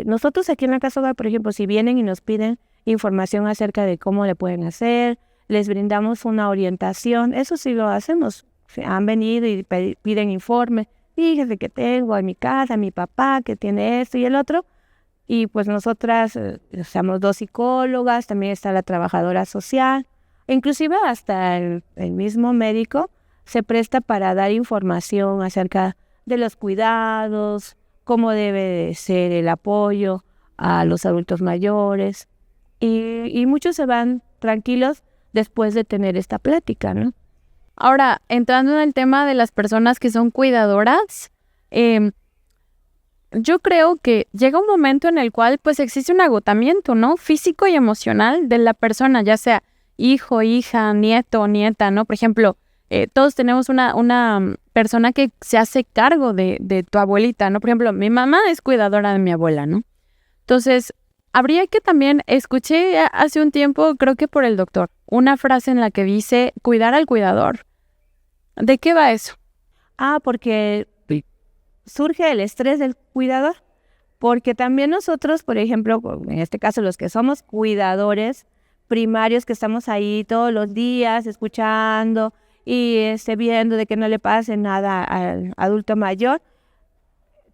Nosotros aquí en la Casa Hogar, por ejemplo, si vienen y nos piden información acerca de cómo le pueden hacer, les brindamos una orientación, eso sí lo hacemos. Han venido y piden informe, fíjese que tengo en mi casa, mi papá que tiene esto y el otro, y pues nosotras somos 2 psicólogas, también está la trabajadora social, inclusive hasta el mismo médico se presta para dar información acerca de los cuidados, cómo debe de ser el apoyo a los adultos mayores, y muchos se van tranquilos después de tener esta plática, ¿no? Ahora, entrando en el tema de las personas que son cuidadoras, yo creo que llega un momento en el cual pues existe un agotamiento, ¿no? Físico y emocional de la persona, ya sea hijo, hija, nieto o nieta, ¿no? Por ejemplo, todos tenemos una persona que se hace cargo de tu abuelita, ¿no? Por ejemplo, mi mamá es cuidadora de mi abuela, ¿no? Entonces, habría que también, escuché hace un tiempo, creo que por el doctor, una frase en la que dice, cuidar al cuidador. ¿De qué va eso? Porque surge el estrés del cuidador, porque también nosotros, por ejemplo, en este caso los que somos cuidadores primarios, que estamos ahí todos los días escuchando y viendo de que no le pase nada al adulto mayor,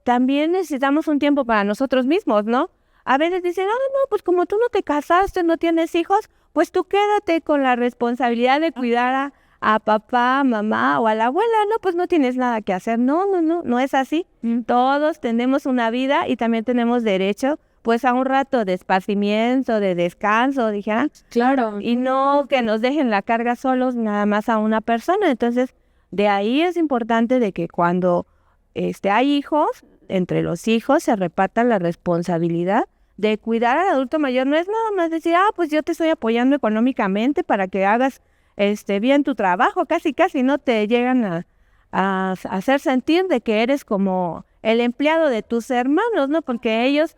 también necesitamos un tiempo para nosotros mismos, ¿no? A veces dicen, no, pues como tú no te casaste, no tienes hijos, pues tú quédate con la responsabilidad de cuidar a papá, mamá o a la abuela, no, pues no tienes nada que hacer. No es así. Todos tenemos una vida y también tenemos derecho pues a un rato de esparcimiento, de descanso, dijeran. Claro. Y no que nos dejen la carga solos nada más a una persona. Entonces, de ahí es importante de que cuando hay hijos, entre los hijos se repartan la responsabilidad de cuidar al adulto mayor. No es nada más decir, pues yo te estoy apoyando económicamente para que hagas bien tu trabajo, casi no te llegan a hacer sentir de que eres como el empleado de tus hermanos, ¿no? Porque ellos,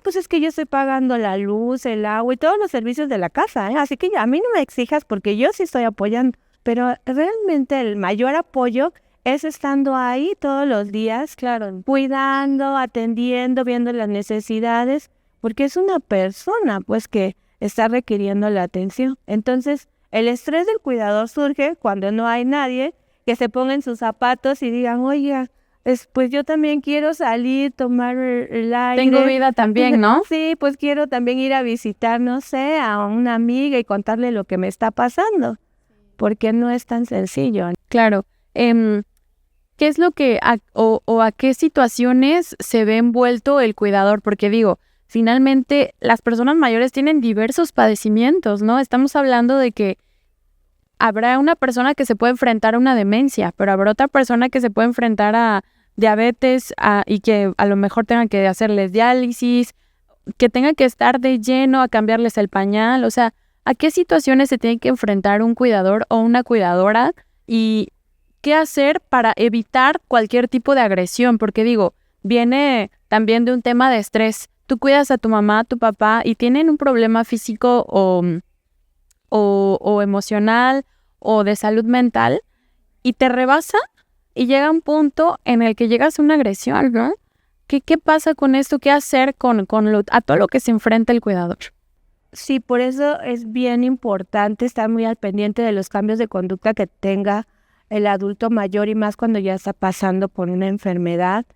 pues es que yo estoy pagando la luz, el agua y todos los servicios de la casa, así que a mí no me exijas porque yo sí estoy apoyando. Pero realmente el mayor apoyo es estando ahí todos los días, claro, cuidando, atendiendo, viendo las necesidades, porque es una persona pues que está requiriendo la atención. Entonces, el estrés del cuidador surge cuando no hay nadie que se ponga en sus zapatos y digan, oiga, pues yo también quiero salir, tomar el aire. Tengo vida también, ¿no? Sí, pues quiero también ir a visitar, no sé, a una amiga y contarle lo que me está pasando, porque no es tan sencillo. Claro. ¿Qué es lo que, o a qué situaciones se ve envuelto el cuidador? Porque digo, finalmente las personas mayores tienen diversos padecimientos, ¿no? Estamos hablando de que habrá una persona que se puede enfrentar a una demencia, pero habrá otra persona que se puede enfrentar a diabetes y que a lo mejor tenga que hacerles diálisis, que tenga que estar de lleno a cambiarles el pañal. O sea, ¿a qué situaciones se tiene que enfrentar un cuidador o una cuidadora? Y ¿qué hacer para evitar cualquier tipo de agresión? Porque digo, viene también de un tema de estrés. Tú cuidas a tu mamá, a tu papá y tienen un problema físico o emocional o de salud mental y te rebasa y llega un punto en el que llegas a una agresión, ¿no? ¿Qué pasa con esto? ¿Qué hacer a todo lo que se enfrenta el cuidador? Sí, por eso es bien importante estar muy al pendiente de los cambios de conducta que tenga el adulto mayor y más cuando ya está pasando por una enfermedad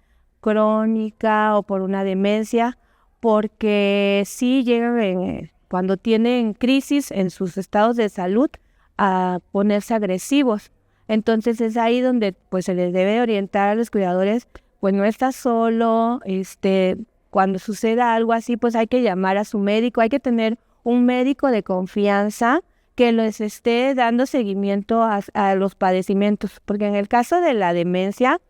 crónica o por una demencia, porque sí llegan cuando tienen crisis en sus estados de salud a ponerse agresivos. Entonces es ahí donde pues se les debe orientar a los cuidadores, pues no está solo, cuando suceda algo así, pues hay que llamar a su médico, hay que tener un médico de confianza que les esté dando seguimiento a los padecimientos, porque en el caso de la demencia,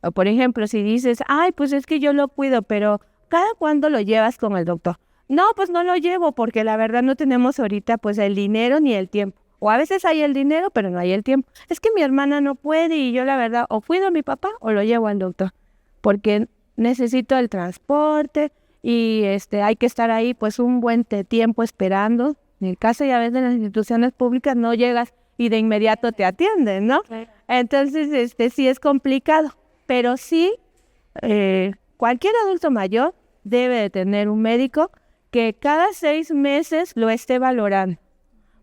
o por ejemplo, si dices, ay, pues es que yo lo cuido, pero ¿cada cuándo lo llevas con el doctor? No, pues no lo llevo porque la verdad no tenemos ahorita pues el dinero ni el tiempo. O a veces hay el dinero, pero no hay el tiempo. Es que mi hermana no puede y yo la verdad o cuido a mi papá o lo llevo al doctor, porque necesito el transporte y hay que estar ahí pues un buen tiempo esperando. En el caso ya ves de las instituciones públicas no llegas y de inmediato te atienden, ¿no? Entonces sí es complicado, pero sí cualquier adulto mayor debe de tener un médico que cada 6 meses lo esté valorando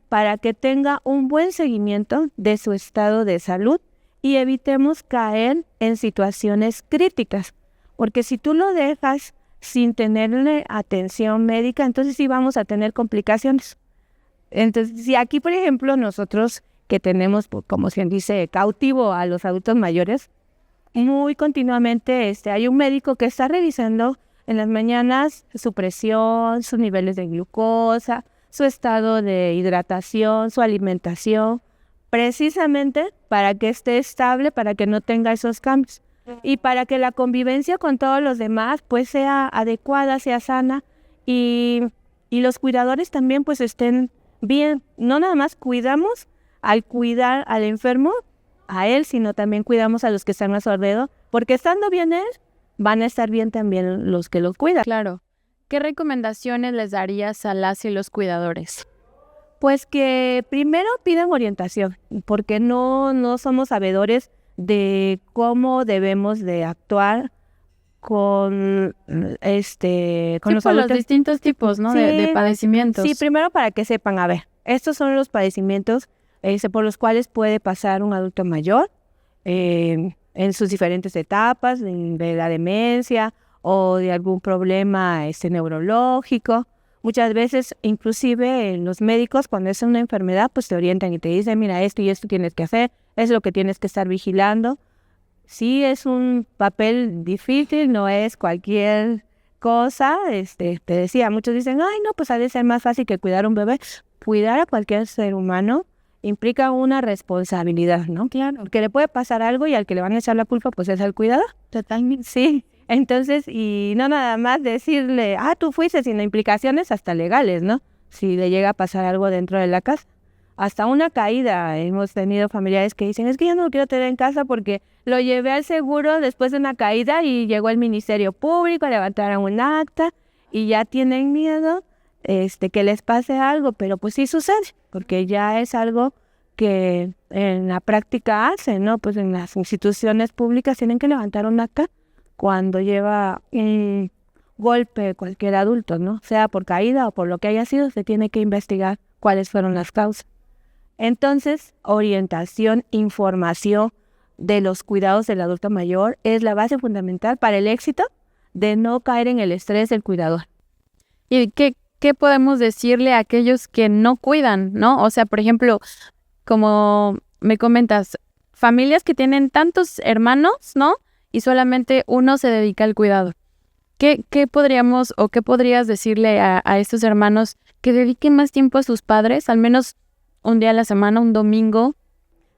para que tenga un buen seguimiento de su estado de salud y evitemos caer en situaciones críticas, porque si tú lo dejas sin tenerle atención médica, entonces sí vamos a tener complicaciones. Entonces, si aquí, por ejemplo, nosotros que tenemos, como se dice, cautivo a los adultos mayores, muy continuamente hay un médico que está revisando en las mañanas su presión, sus niveles de glucosa, su estado de hidratación, su alimentación, precisamente para que esté estable, para que no tenga esos cambios y para que la convivencia con todos los demás pues sea adecuada, sea sana y los cuidadores también pues estén bien. No nada más cuidamos al cuidar al enfermo, a él, sino también cuidamos a los que están a su alrededor, porque estando bien él, van a estar bien también los que lo cuidan. Claro. ¿Qué recomendaciones les darías a las y los cuidadores? Pues que primero pidan orientación, porque no somos sabedores de cómo debemos de actuar con los distintos tipos, ¿no? Sí, de padecimientos. Sí, primero para que sepan, a ver, estos son los padecimientos por los cuales puede pasar un adulto mayor en sus diferentes etapas, de la demencia o de algún problema neurológico. Muchas veces, inclusive los médicos, cuando es una enfermedad, pues te orientan y te dicen, mira, esto y esto tienes que hacer, es lo que tienes que estar vigilando. Sí, es un papel difícil, no es cualquier cosa. Te decía, muchos dicen, ay, no, pues ha de ser más fácil que cuidar a un bebé. Cuidar a cualquier ser humano implica una responsabilidad, ¿no? Claro. Porque le puede pasar algo y al que le van a echar la culpa, pues es al cuidador. Totalmente. Sí. Entonces, y no nada más decirle, tú fuiste, sino implicaciones hasta legales, ¿no? Si le llega a pasar algo dentro de la casa. Hasta una caída. Hemos tenido familiares que dicen, es que yo no lo quiero tener en casa porque lo llevé al seguro después de una caída y llegó el Ministerio Público, levantaron un acta y ya tienen miedo que les pase algo, pero pues sí sucede, porque ya es algo que en la práctica hacen, ¿no? Pues en las instituciones públicas tienen que levantar un acta cuando lleva un golpe cualquier adulto, ¿no? Sea por caída o por lo que haya sido, se tiene que investigar cuáles fueron las causas. Entonces, orientación, información de los cuidados del adulto mayor es la base fundamental para el éxito de no caer en el estrés del cuidador. ¿Y qué podemos decirle a aquellos que no cuidan, no? O sea, por ejemplo, como me comentas, familias que tienen tantos hermanos, ¿no? Y solamente uno se dedica al cuidado. ¿Qué podríamos o qué podrías decirle a estos hermanos que dediquen más tiempo a sus padres, al menos un día a la semana, un domingo?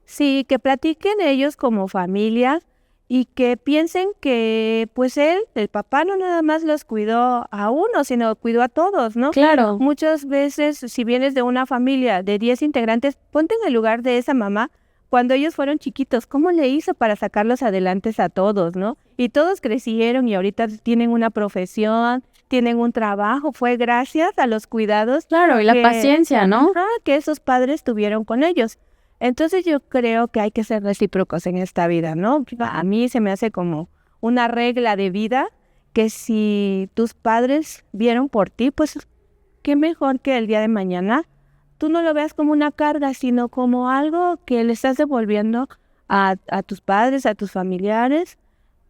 Sí, que platiquen ellos como familia y que piensen que pues el papá no nada más los cuidó a uno, sino cuidó a todos, ¿no? Claro. Muchas veces, si vienes de una familia de 10 integrantes, ponte en el lugar de esa mamá cuando ellos fueron chiquitos, ¿cómo le hizo para sacarlos adelante a todos, no? Y todos crecieron y ahorita tienen una profesión, tienen un trabajo, fue gracias a los cuidados. Claro, y la paciencia, ¿no? Que esos padres tuvieron con ellos. Entonces yo creo que hay que ser recíprocos en esta vida, ¿no? A mí se me hace como una regla de vida que si tus padres vieron por ti, pues qué mejor que el día de mañana tú no lo veas como una carga, sino como algo que le estás devolviendo a tus padres, a tus familiares,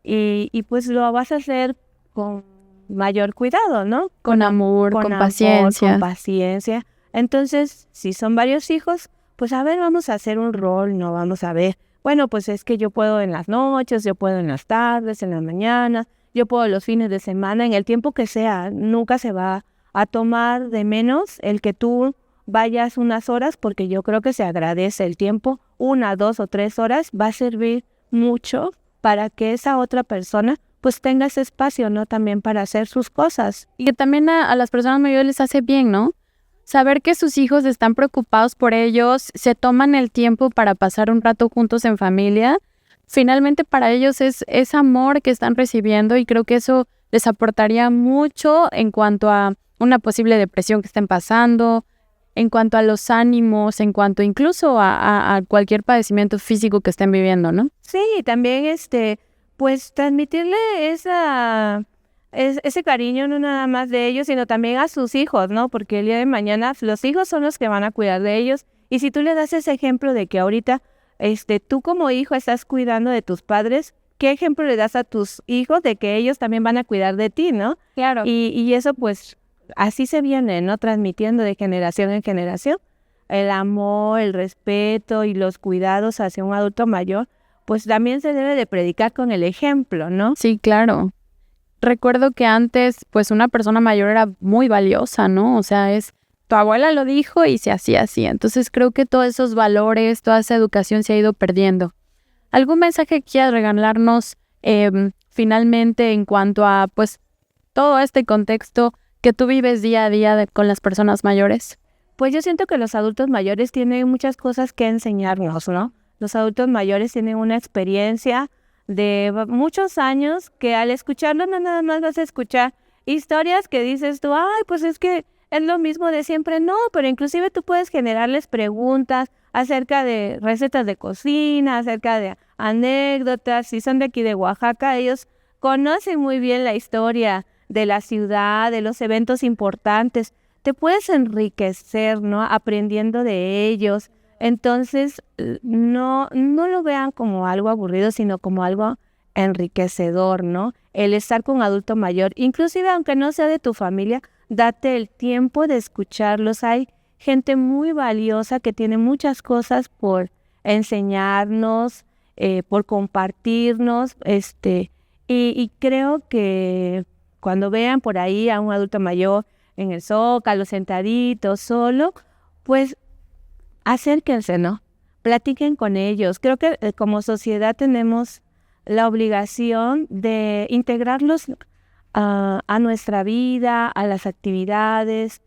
y pues lo vas a hacer con mayor cuidado, ¿no? Con amor, con paciencia. Con paciencia. Entonces, si son varios hijos, pues a ver, vamos a hacer un rol, ¿no? Vamos a ver, bueno, pues es que yo puedo en las noches, yo puedo en las tardes, en las mañanas, yo puedo los fines de semana, en el tiempo que sea. Nunca se va a tomar de menos el que tú vayas unas horas, porque yo creo que se agradece el tiempo. 1, 2 o 3 horas va a servir mucho para que esa otra persona pues tenga ese espacio, ¿no? También para hacer sus cosas. Y que también a las personas mayores les hace bien, ¿no? Saber que sus hijos están preocupados por ellos, se toman el tiempo para pasar un rato juntos en familia. Finalmente para ellos es amor que están recibiendo, y creo que eso les aportaría mucho en cuanto a una posible depresión que estén pasando, en cuanto a los ánimos, en cuanto incluso a cualquier padecimiento físico que estén viviendo, ¿no? Sí, también pues transmitirle ese cariño no nada más de ellos, sino también a sus hijos, ¿no? Porque el día de mañana los hijos son los que van a cuidar de ellos, y si tú le das ese ejemplo de que ahorita tú como hijo estás cuidando de tus padres, ¿qué ejemplo le das a tus hijos de que ellos también van a cuidar de ti, ¿no? Claro. Y eso pues así se viene, ¿no? Transmitiendo de generación en generación. El amor, el respeto y los cuidados hacia un adulto mayor, pues también se debe de predicar con el ejemplo, ¿no? Sí, claro. Recuerdo que antes, pues una persona mayor era muy valiosa, ¿no? O sea, tu abuela lo dijo y se hacía así. Entonces creo que todos esos valores, toda esa educación se ha ido perdiendo. ¿Algún mensaje que quieras regalarnos finalmente en cuanto a, pues, todo este contexto que tú vives día a día con las personas mayores? Pues yo siento que los adultos mayores tienen muchas cosas que enseñarnos, ¿no? Los adultos mayores tienen una experiencia de muchos años que al escucharlo no nada más vas a escuchar historias que dices tú, ay, pues es que es lo mismo de siempre. No, pero inclusive tú puedes generarles preguntas acerca de recetas de cocina, acerca de anécdotas. Si son de aquí de Oaxaca, ellos conocen muy bien la historia de la ciudad, de los eventos importantes. Te puedes enriquecer, ¿no? Aprendiendo de ellos. Entonces, no lo vean como algo aburrido, sino como algo enriquecedor, ¿no? El estar con un adulto mayor, inclusive aunque no sea de tu familia, date el tiempo de escucharlos. Hay gente muy valiosa que tiene muchas cosas por enseñarnos, por compartirnos, y creo que cuando vean por ahí a un adulto mayor en el zócalo, sentadito, solo, pues acérquense, ¿no? Platiquen con ellos. Creo que como sociedad tenemos la obligación de integrarlos a nuestra vida, a las actividades,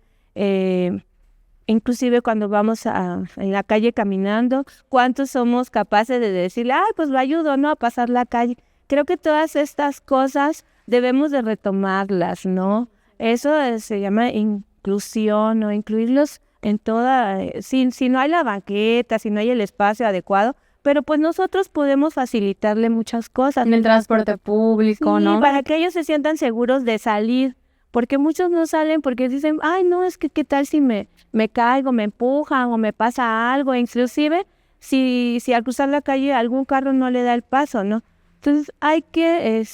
inclusive cuando vamos en la calle caminando, ¿cuántos somos capaces de decirle, ay, pues lo ayudo, ¿no? A pasar la calle? Creo que todas estas cosas debemos de retomarlas, ¿no? Eso se llama inclusión, ¿no? Incluirlos en toda, si no hay la banqueta, si no hay el espacio adecuado, pero pues nosotros podemos facilitarle muchas cosas. En el transporte público, sí, ¿no? Para que ellos se sientan seguros de salir, porque muchos no salen porque dicen, ay, no, es que qué tal si me caigo, me empujan o me pasa algo, inclusive si al cruzar la calle algún carro no le da el paso, ¿no? Entonces hay que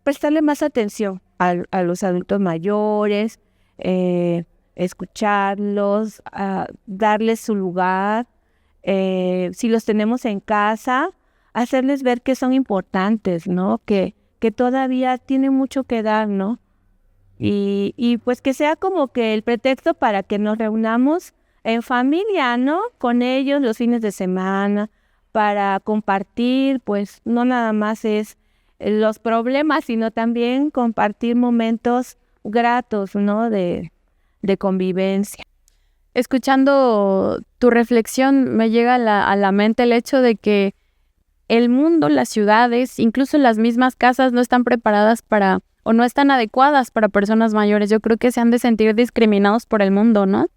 prestarle más atención a los adultos mayores, escucharlos, darles su lugar. Si los tenemos en casa, hacerles ver que son importantes, ¿no? Que todavía tienen mucho que dar, ¿no? Y pues que sea como que el pretexto para que nos reunamos en familia, ¿no? Con ellos los fines de semana, para compartir, pues no nada más es los problemas, sino también compartir momentos gratos, ¿no? De convivencia. Escuchando tu reflexión, me llega a la mente el hecho de que el mundo, las ciudades, incluso las mismas casas no están preparadas para, o no están adecuadas para personas mayores. Yo creo que se han de sentir discriminados por el mundo, ¿no?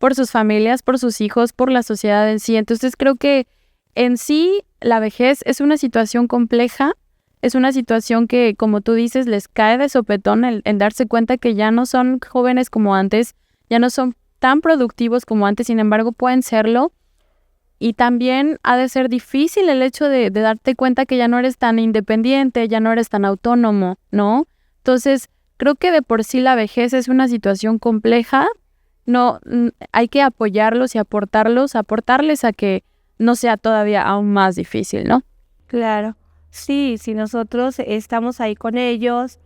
por sus familias, por sus hijos, por la sociedad en sí. Entonces creo que en sí la vejez es una situación compleja, es una situación que, como tú dices, les cae de sopetón en darse cuenta que ya no son jóvenes como antes, ya no son tan productivos como antes, sin embargo pueden serlo. Y también ha de ser difícil el hecho de darte cuenta que ya no eres tan independiente, ya no eres tan autónomo, ¿no? Entonces, creo que de por sí la vejez es una situación compleja. No, hay que apoyarlos y aportarles a que no sea todavía aún más difícil, ¿no? Claro. Sí, si nosotros estamos ahí con ellos,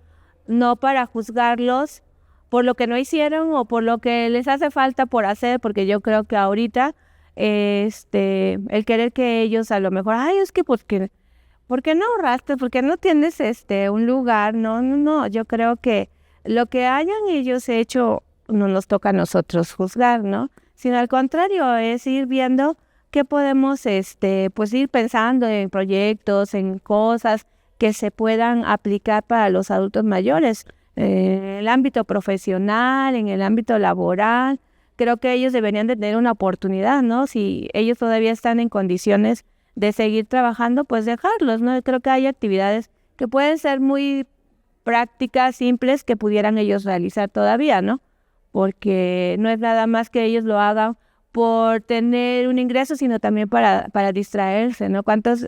no para juzgarlos por lo que no hicieron o por lo que les hace falta por hacer, porque yo creo que ahorita el querer que ellos a lo mejor, ay, es que ¿por qué no ahorraste? ¿Por qué no tienes un lugar? No, yo creo que lo que hayan ellos hecho no nos toca a nosotros juzgar, ¿no? Sino al contrario, es ir viendo qué podemos pues ir pensando en proyectos, en cosas que se puedan aplicar para los adultos mayores, en el ámbito profesional, en el ámbito laboral. Creo que ellos deberían de tener una oportunidad, ¿no? Si ellos todavía están en condiciones de seguir trabajando, pues dejarlos, ¿no? Creo que hay actividades que pueden ser muy prácticas, simples, que pudieran ellos realizar todavía, ¿no? Porque no es nada más que ellos lo hagan por tener un ingreso, sino también para distraerse, ¿no? ¿Cuántos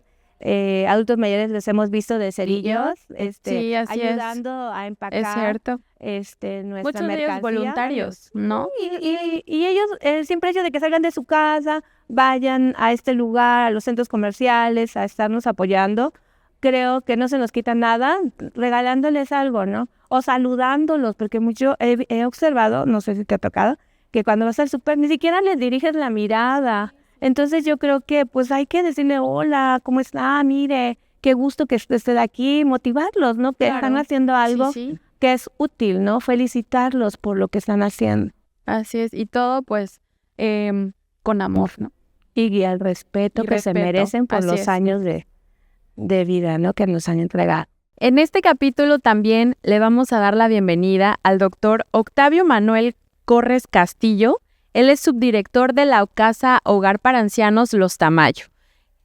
adultos mayores les hemos visto de cerillos Sí, así ayudando a empacar? Es cierto. Nuestra Muchos de mercancía? ellos voluntarios, ¿no? Y ellos, el simple hecho de que salgan de su casa, vayan a este lugar, a los centros comerciales, a estarnos apoyando, creo que no se nos quita nada regalándoles algo, ¿no? O saludándolos, porque mucho he observado, no sé si te ha tocado, que cuando vas al súper ni siquiera les diriges la mirada. Entonces yo creo que pues hay que decirle, hola, ¿cómo está? Mire, qué gusto que esté aquí, motivarlos, ¿no? Que están haciendo algo Sí. que es útil, ¿no? Felicitarlos por lo que están haciendo. Así es, y todo pues con amor, ¿no? Y el respeto Y que se respeto, merecen por así los es. años de vida, ¿no? Que nos han entregado. En este capítulo también le vamos a dar la bienvenida al doctor Octavio Manuel Corres Castillo. Él es subdirector de la Casa Hogar para Ancianos Los Tamayo.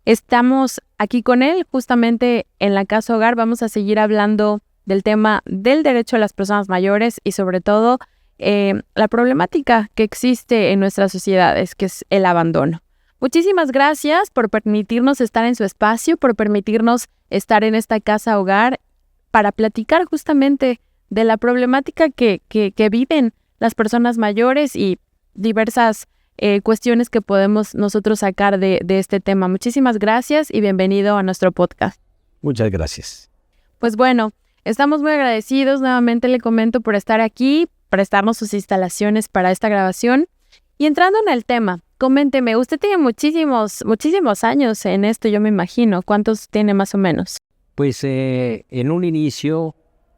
Estamos aquí con él justamente en la Casa Hogar. Vamos a seguir hablando del tema del derecho a las personas mayores y sobre todo la problemática que existe en nuestras sociedades, que es el abandono. Muchísimas gracias por permitirnos estar en su espacio, por permitirnos estar en esta Casa Hogar para platicar justamente de la problemática que viven las personas mayores y diversas cuestiones que podemos nosotros sacar de este tema. Muchísimas gracias y bienvenido a nuestro podcast. Muchas gracias. Pues bueno, estamos muy agradecidos, nuevamente le comento, por estar aquí, prestarnos sus instalaciones para esta grabación. Y entrando en el tema, coménteme, usted tiene muchísimos años en esto, yo me imagino. ¿Cuántos tiene más o menos? Pues en un inicio,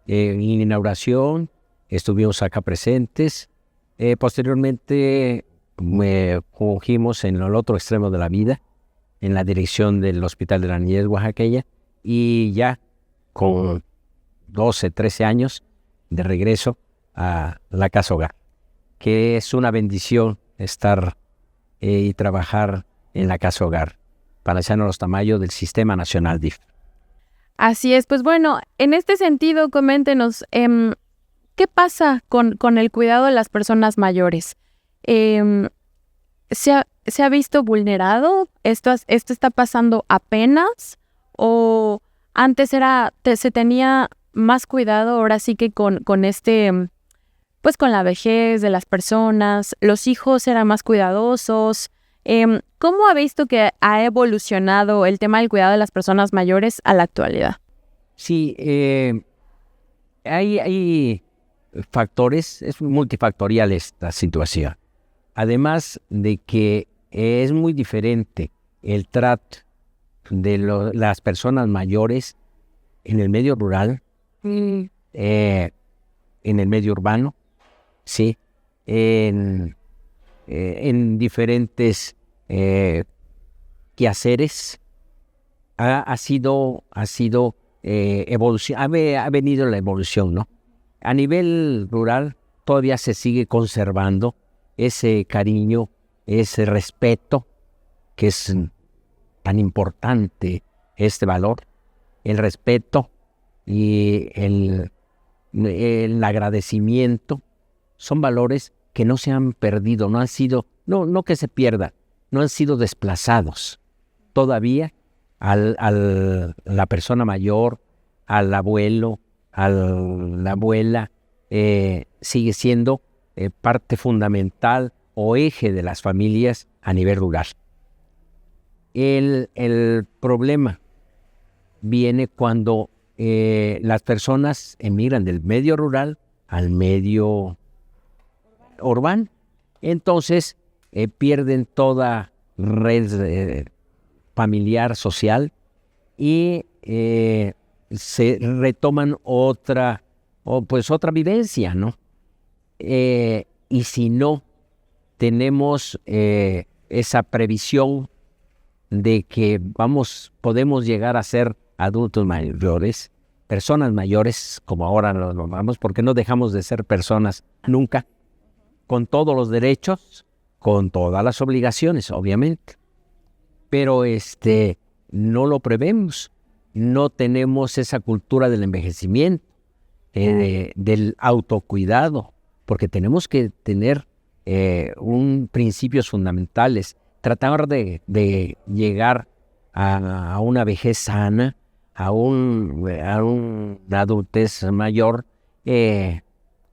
en inauguración, estuvimos acá presentes. Posteriormente me fungimos en el otro extremo de la vida, en la dirección del Hospital de la Niñez Oaxaqueña, y ya con 12, 13 años de regreso a la Casa Hogar, que es una bendición estar y trabajar en la Casa Hogar para ancianos Los Tamayo del Sistema Nacional DIF. Así es, pues bueno, en este sentido, coméntenos, ¿qué pasa con el cuidado de las personas mayores? ¿Se ha visto vulnerado? ¿Esto está pasando apenas? ¿O antes se tenía más cuidado, ahora sí que con pues con la vejez de las personas, los hijos eran más cuidadosos? ¿Cómo ha visto que ha evolucionado el tema del cuidado de las personas mayores a la actualidad? Sí, hay factores, es multifactorial esta situación. Además de que es muy diferente el trato de las personas mayores en el medio rural, en el medio urbano, sí, en diferentes quehaceres. Ha venido la evolución, ¿no? A nivel rural todavía se sigue conservando ese cariño, ese respeto, que es tan importante este valor, el respeto y el agradecimiento, son valores que no se han perdido, no han sido, no que se pierdan, no han sido desplazados. Todavía la persona mayor, al abuelo, a la abuela, sigue siendo parte fundamental o eje de las familias a nivel rural. El problema viene cuando las personas emigran del medio rural al medio urbano. Entonces pierden toda red familiar, social, y se retoman otra vivencia, ¿no? Y si no tenemos esa previsión de que podemos llegar a ser adultos mayores, personas mayores, como ahora nos vamos, porque no dejamos de ser personas nunca, con todos los derechos, con todas las obligaciones, obviamente. Pero no lo prevemos, no tenemos esa cultura del envejecimiento, del autocuidado, porque tenemos que tener principios fundamentales, tratar de llegar a una vejez sana, a una adultez mayor,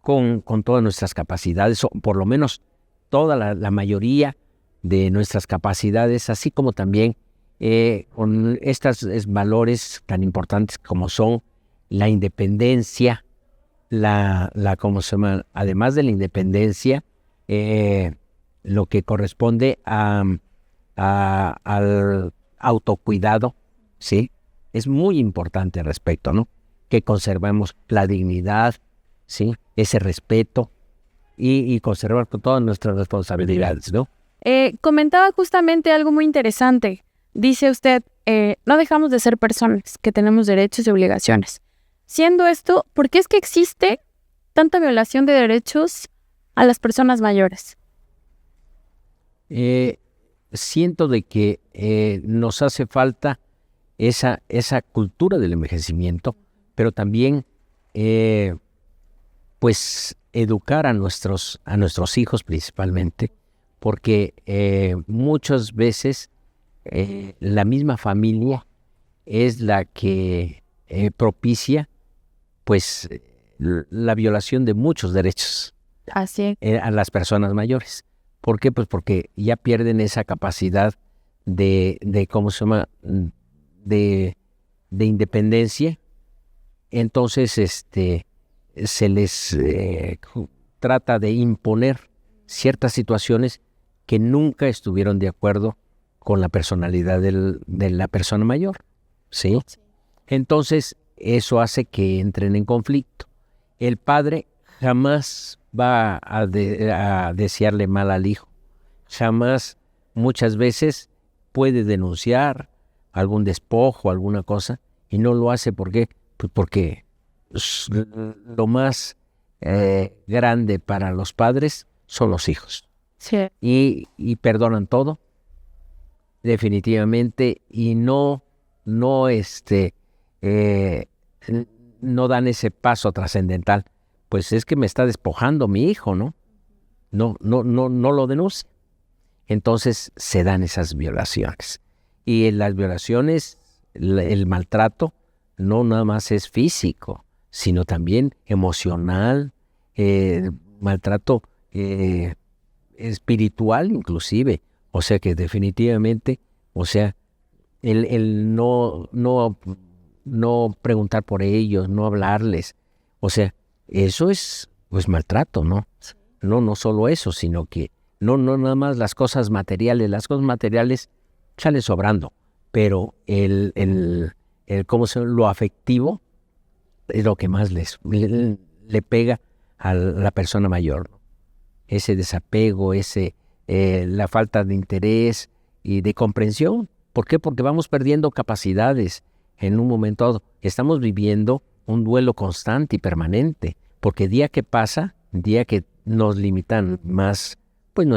con todas nuestras capacidades, o por lo menos toda la mayoría de nuestras capacidades, así como también con estos valores tan importantes como son la independencia, ¿cómo se llama? Además de la independencia, lo que corresponde al autocuidado, ¿sí? Es muy importante al respecto, ¿no? Que conservemos la dignidad, ¿sí? Ese respeto y conservar todas nuestras responsabilidades, ¿no? Comentaba justamente algo muy interesante. Dice usted, no dejamos de ser personas que tenemos derechos y obligaciones. Siendo esto, ¿por qué es que existe tanta violación de derechos a las personas mayores? Siento de que nos hace falta esa cultura del envejecimiento, pero también pues educar a nuestros hijos principalmente, porque muchas veces la misma familia es la que propicia pues la violación de muchos derechos Así a las personas mayores. ¿Por qué? Pues porque ya pierden esa capacidad de ¿cómo se llama? De independencia. Entonces se les trata de imponer ciertas situaciones que nunca estuvieron de acuerdo con la personalidad de la persona mayor, ¿sí? Entonces eso hace que entren en conflicto. El padre jamás va a desearle mal al hijo, jamás, muchas veces puede denunciar algún despojo, alguna cosa, y no lo hace. ¿Por qué? Pues porque lo más grande para los padres son los hijos. Sí. Y perdonan todo, definitivamente, y no dan ese paso trascendental. Pues es que me está despojando mi hijo, ¿no? No lo denuncia. Entonces se dan esas violaciones. Y en las violaciones, el maltrato no nada más es físico, sino también emocional, maltrato espiritual inclusive. O sea que definitivamente, el no preguntar por ellos, no hablarles, o sea, eso es pues maltrato, ¿no? No solo eso, sino que no nada más las cosas materiales salen sobrando, pero lo afectivo es lo que más le pega a la persona mayor, ¿no? Ese desapego, la falta de interés y de comprensión. ¿Por qué? Porque vamos perdiendo capacidades en un momento dado. Estamos viviendo un duelo constante y permanente, porque día que pasa, día que nos limitan más pues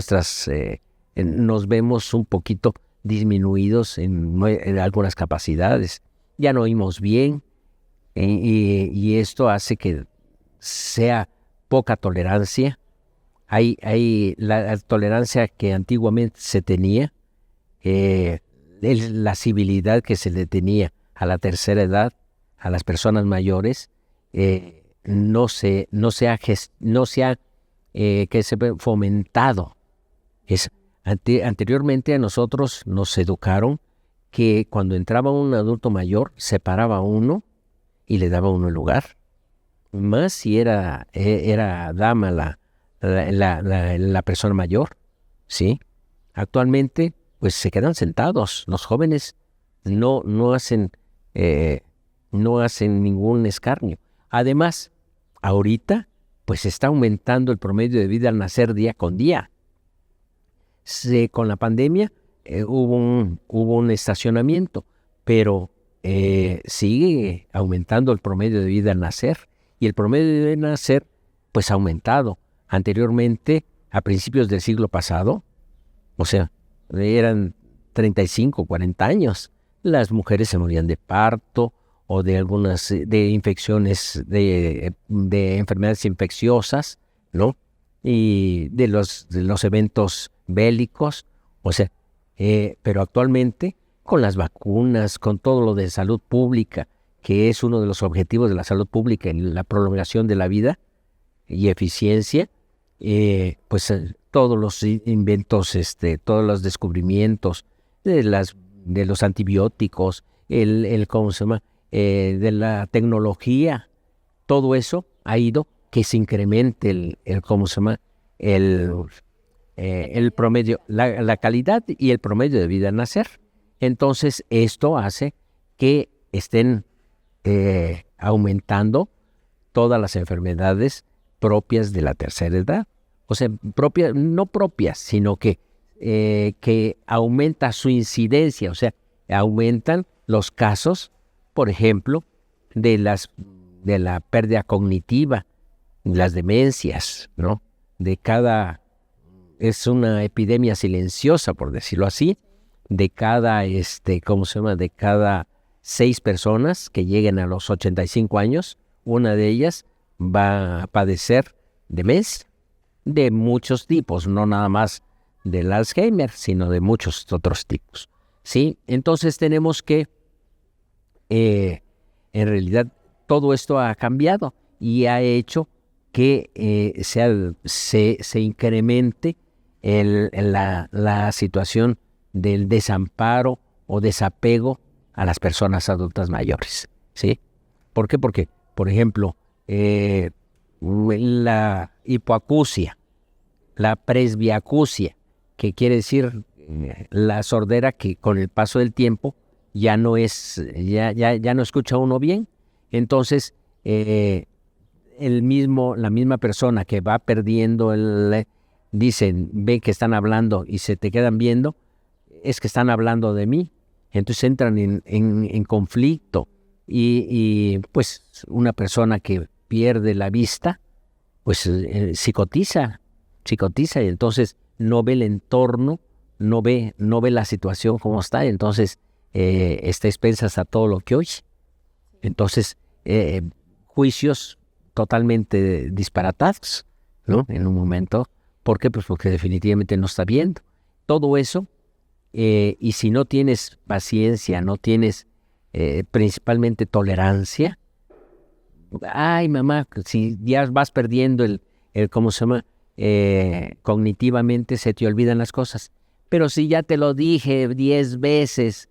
nos vemos un poquito disminuidos en algunas capacidades. Ya no oímos bien, y esto hace que sea poca tolerancia. Hay la tolerancia que antiguamente se tenía, la civilidad que se le tenía a la tercera edad, a las personas mayores, no se ha fomentado. Anteriormente a nosotros nos educaron que cuando entraba un adulto mayor, se paraba a uno y le daba a uno el lugar. Más si era dama la persona mayor, ¿sí? Actualmente, pues se quedan sentados. Los jóvenes no hacen ningún escarnio. Una ahorita, pues está aumentando el promedio de vida al nacer día con día. Con la pandemia hubo un estacionamiento, pero sigue aumentando el promedio de vida al nacer. Y el promedio de vida al nacer, pues ha aumentado. Anteriormente, a principios del siglo pasado, o sea, eran 35, 40 años, las mujeres se morían de parto o de algunas de infecciones, de enfermedades infecciosas, ¿no? Y de los eventos bélicos, o sea, pero actualmente con las vacunas, con todo lo de salud pública, que es uno de los objetivos de la salud pública, la prolongación de la vida y eficiencia, pues todos los inventos, todos los descubrimientos de los antibióticos, ¿cómo se llama? De la tecnología, todo eso ha ido que se incremente ¿cómo se llama? El promedio, la calidad y el promedio de vida al nacer. Entonces, esto hace que estén aumentando todas las enfermedades propias de la tercera edad. O sea, no propias, sino que aumenta su incidencia, o sea, aumentan los casos, por ejemplo, de la pérdida cognitiva, las demencias, ¿no? Es una epidemia silenciosa, por decirlo así, de cada 6 personas que lleguen a los 85 años, una de ellas va a padecer demencia de muchos tipos, no nada más del Alzheimer, sino de muchos otros tipos, ¿sí? Entonces tenemos que, en realidad, todo esto ha cambiado y ha hecho que se incremente la situación del desamparo o desapego a las personas adultas mayores, ¿sí? ¿Por qué? Porque, por ejemplo, la hipoacusia, la presbiacusia, que quiere decir la sordera que con el paso del tiempo ya no escucha uno bien. Entonces, la misma persona que va perdiendo ve que están hablando y se te quedan viendo, es que están hablando de mí. Entonces entran en conflicto y pues una persona que pierde la vista, pues psicotiza y entonces no ve el entorno, no ve la situación como está, y entonces está expensas a todo lo que oye. Entonces, juicios totalmente disparatados, ¿no? En un momento. ¿Por qué? Pues porque definitivamente no está viendo. Todo eso, y si no tienes paciencia, no tienes principalmente tolerancia, ay mamá, si ya vas perdiendo ¿cómo se llama? Cognitivamente se te olvidan las cosas. Pero si ya te lo dije 10 veces,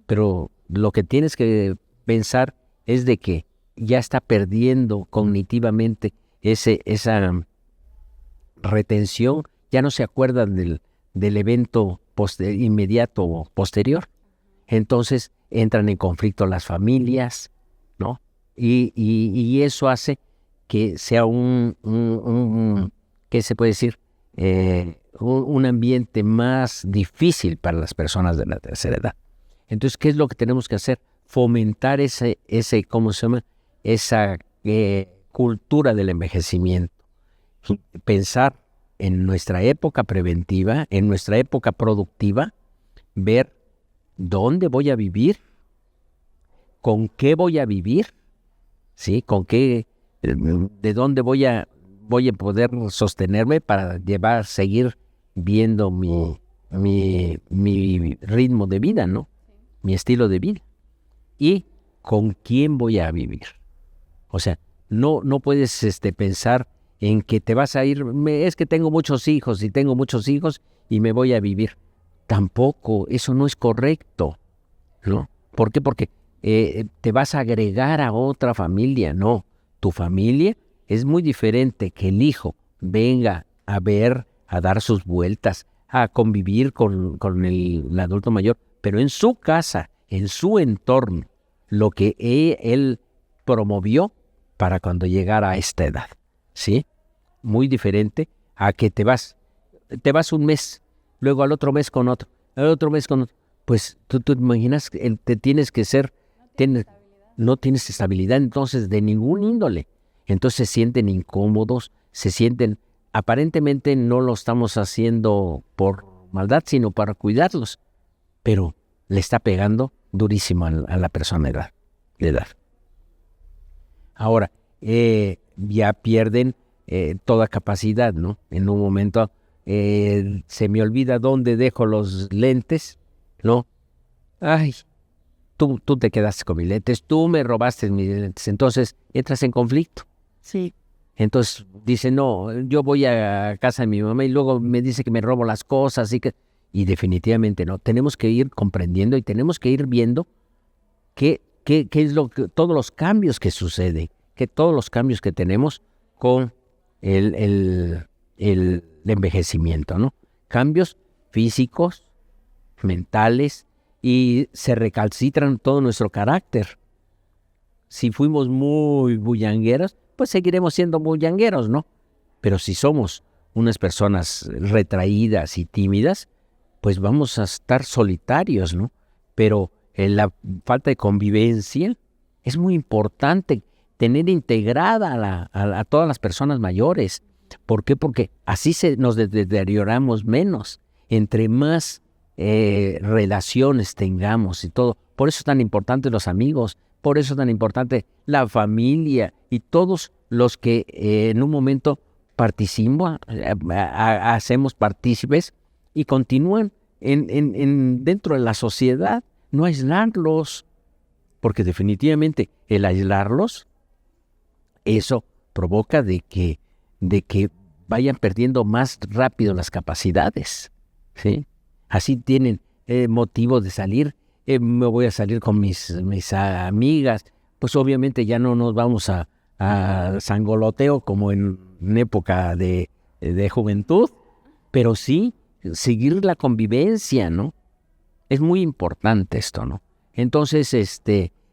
pero lo que tienes que pensar es de que ya está perdiendo cognitivamente esa retención, ya no se acuerdan del evento inmediato o posterior. Entonces entran en conflicto las familias, ¿no? Y eso hace que sea ¿qué se puede decir? Un ambiente más difícil para las personas de la tercera edad. Entonces, ¿qué es lo que tenemos que hacer? Fomentar ¿cómo se llama? Esa cultura del envejecimiento. Pensar en nuestra época preventiva, en nuestra época productiva, ver dónde voy a vivir, con qué voy a vivir, ¿sí? Con qué, de dónde voy a poder sostenerme para seguir viendo mi ritmo de vida, ¿no? Mi estilo de vida. Y con quién voy a vivir. O sea, no puedes pensar en que te vas a ir, es que tengo muchos hijos y me voy a vivir. Tampoco, eso no es correcto, ¿no? ¿Por qué? Porque te vas a agregar a otra familia. No, tu familia es muy diferente que el hijo venga a ver, a dar sus vueltas, a convivir con el adulto mayor, pero en su casa, en su entorno, lo que él promovió para cuando llegara a esta edad, ¿sí? Muy diferente a que te vas un mes, luego al otro mes con otro, al otro mes con otro. Pues tú te imaginas que no tienes estabilidad entonces de ningún índole. Entonces se sienten incómodos, aparentemente no lo estamos haciendo por maldad, sino para cuidarlos, pero le está pegando durísimo a la persona de edad. Ahora, ya pierden toda capacidad, ¿no? En un momento se me olvida dónde dejo los lentes, ¿no? Ay, tú te quedaste con mis lentes, tú me robaste mis lentes, entonces entras en conflicto. Sí. Entonces dice, no, yo voy a casa de mi mamá y luego me dice que me robo las cosas y definitivamente no. Tenemos que ir comprendiendo y tenemos que ir viendo qué es todos los cambios que suceden, todos los cambios que tenemos con el envejecimiento, ¿no? Cambios físicos, mentales, y se recalcitran todo nuestro carácter. Si fuimos muy bullangueros, pues seguiremos siendo bullangueros, ¿no? Pero si somos unas personas retraídas y tímidas, pues vamos a estar solitarios, ¿no? Pero la falta de convivencia es muy importante tener integrada a todas las personas mayores. ¿Por qué? Porque así nos deterioramos menos. Entre más relaciones tengamos y todo. Por eso es tan importante los amigos, por eso es tan importante la familia y todos los que en un momento hacemos partícipes y continúan dentro de la sociedad. No aislarlos, porque definitivamente el aislarlos, eso provoca de que vayan perdiendo más rápido las capacidades, ¿sí? Así tienen motivo de salir, me voy a salir con mis amigas, pues obviamente ya no nos vamos a sangoloteo como en época de juventud, pero sí seguir la convivencia, ¿no? Es muy importante esto, ¿no? Entonces,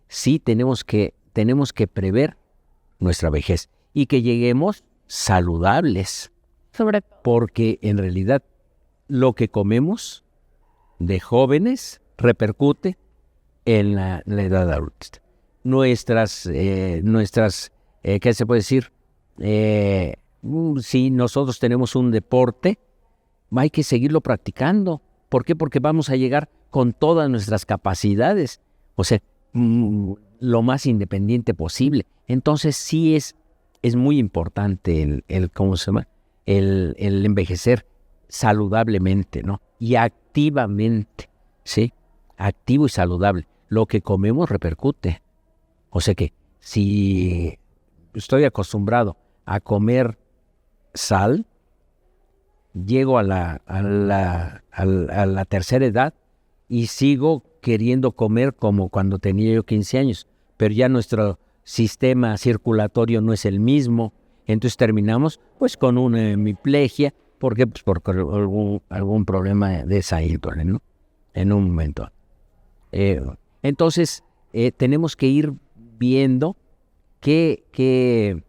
sí tenemos que prever nuestra vejez y que lleguemos saludables. Sobre todo. Porque en realidad lo que comemos de jóvenes repercute en la edad adulta. Nuestras, ¿qué se puede decir? Si nosotros tenemos un deporte, hay que seguirlo practicando. ¿Por qué? Porque vamos a llegar con todas nuestras capacidades, o sea, lo más independiente posible. Entonces sí es muy importante ¿cómo se llama? El envejecer saludablemente, ¿no? Y activamente, ¿sí? Activo y saludable. Lo que comemos repercute. O sea que si estoy acostumbrado a comer sal, llego a la tercera edad y sigo queriendo comer como cuando tenía yo 15 años, pero ya nuestro sistema circulatorio no es el mismo, entonces terminamos pues con una hemiplegia. ¿Por qué? Pues por algún problema de esa índole, ¿no? En un momento. Entonces tenemos que ir viendo que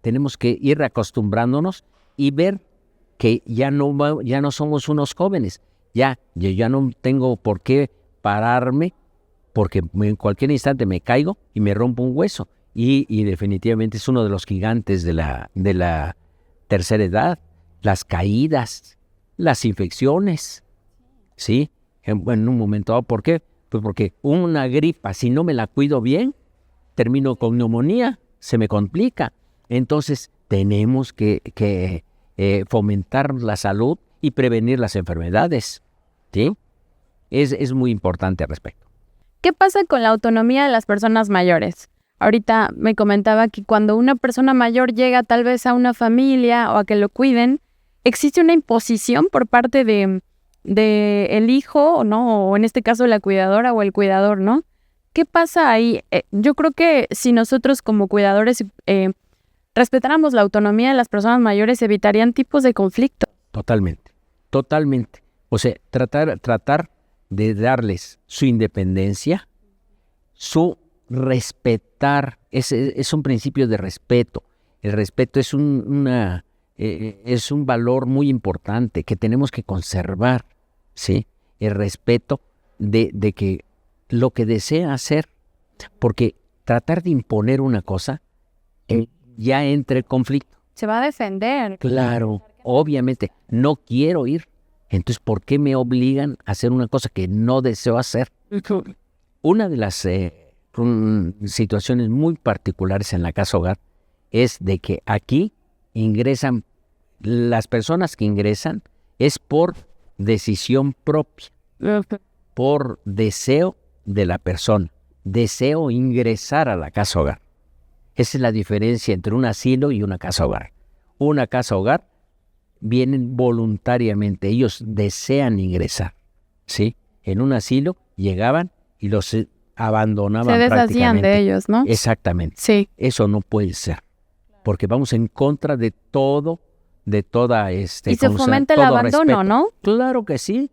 tenemos que ir acostumbrándonos y ver que ya no somos unos jóvenes. Yo ya no tengo por qué pararme porque en cualquier instante me caigo y me rompo un hueso. Y definitivamente es uno de los gigantes de la tercera edad. las caídas, las infecciones, ¿sí? En un momento dado, ¿por qué? Pues porque una gripa, si no me la cuido bien, termino con neumonía, se me complica. Entonces, tenemos que fomentar la salud y prevenir las enfermedades, ¿sí? Es muy importante al respecto. ¿Qué pasa con la autonomía de las personas mayores? Ahorita me comentaba que cuando una persona mayor llega tal vez a una familia o a que lo cuiden, existe una imposición por parte de el hijo, ¿no? O en este caso la cuidadora o el cuidador, ¿no? ¿Qué pasa ahí? Yo creo que si nosotros como cuidadores respetáramos la autonomía de las personas mayores, evitarían tipos de conflicto. Totalmente, totalmente. O sea, tratar de darles su independencia, su respetar, es un principio de respeto. El respeto es es un valor muy importante que tenemos que conservar, ¿sí? El respeto de que lo que desea hacer, porque tratar de imponer una cosa ya entra el conflicto. Se va a defender. Claro, obviamente, no quiero ir. Entonces, ¿por qué me obligan a hacer una cosa que no deseo hacer? Una de las situaciones muy particulares en la casa hogar es de que aquí ingresan, las personas que ingresan es por decisión propia, por deseo de la persona, deseo ingresar a la casa hogar. Esa es la diferencia entre un asilo y una casa hogar. Una casa hogar vienen voluntariamente, ellos desean ingresar, ¿sí? En un asilo llegaban y los abandonaban prácticamente. Se deshacían de ellos, ¿no? Exactamente. Sí. Eso no puede ser, porque vamos en contra de todo, de toda y se fomenta el abandono, respeto. ¿no? Claro que sí,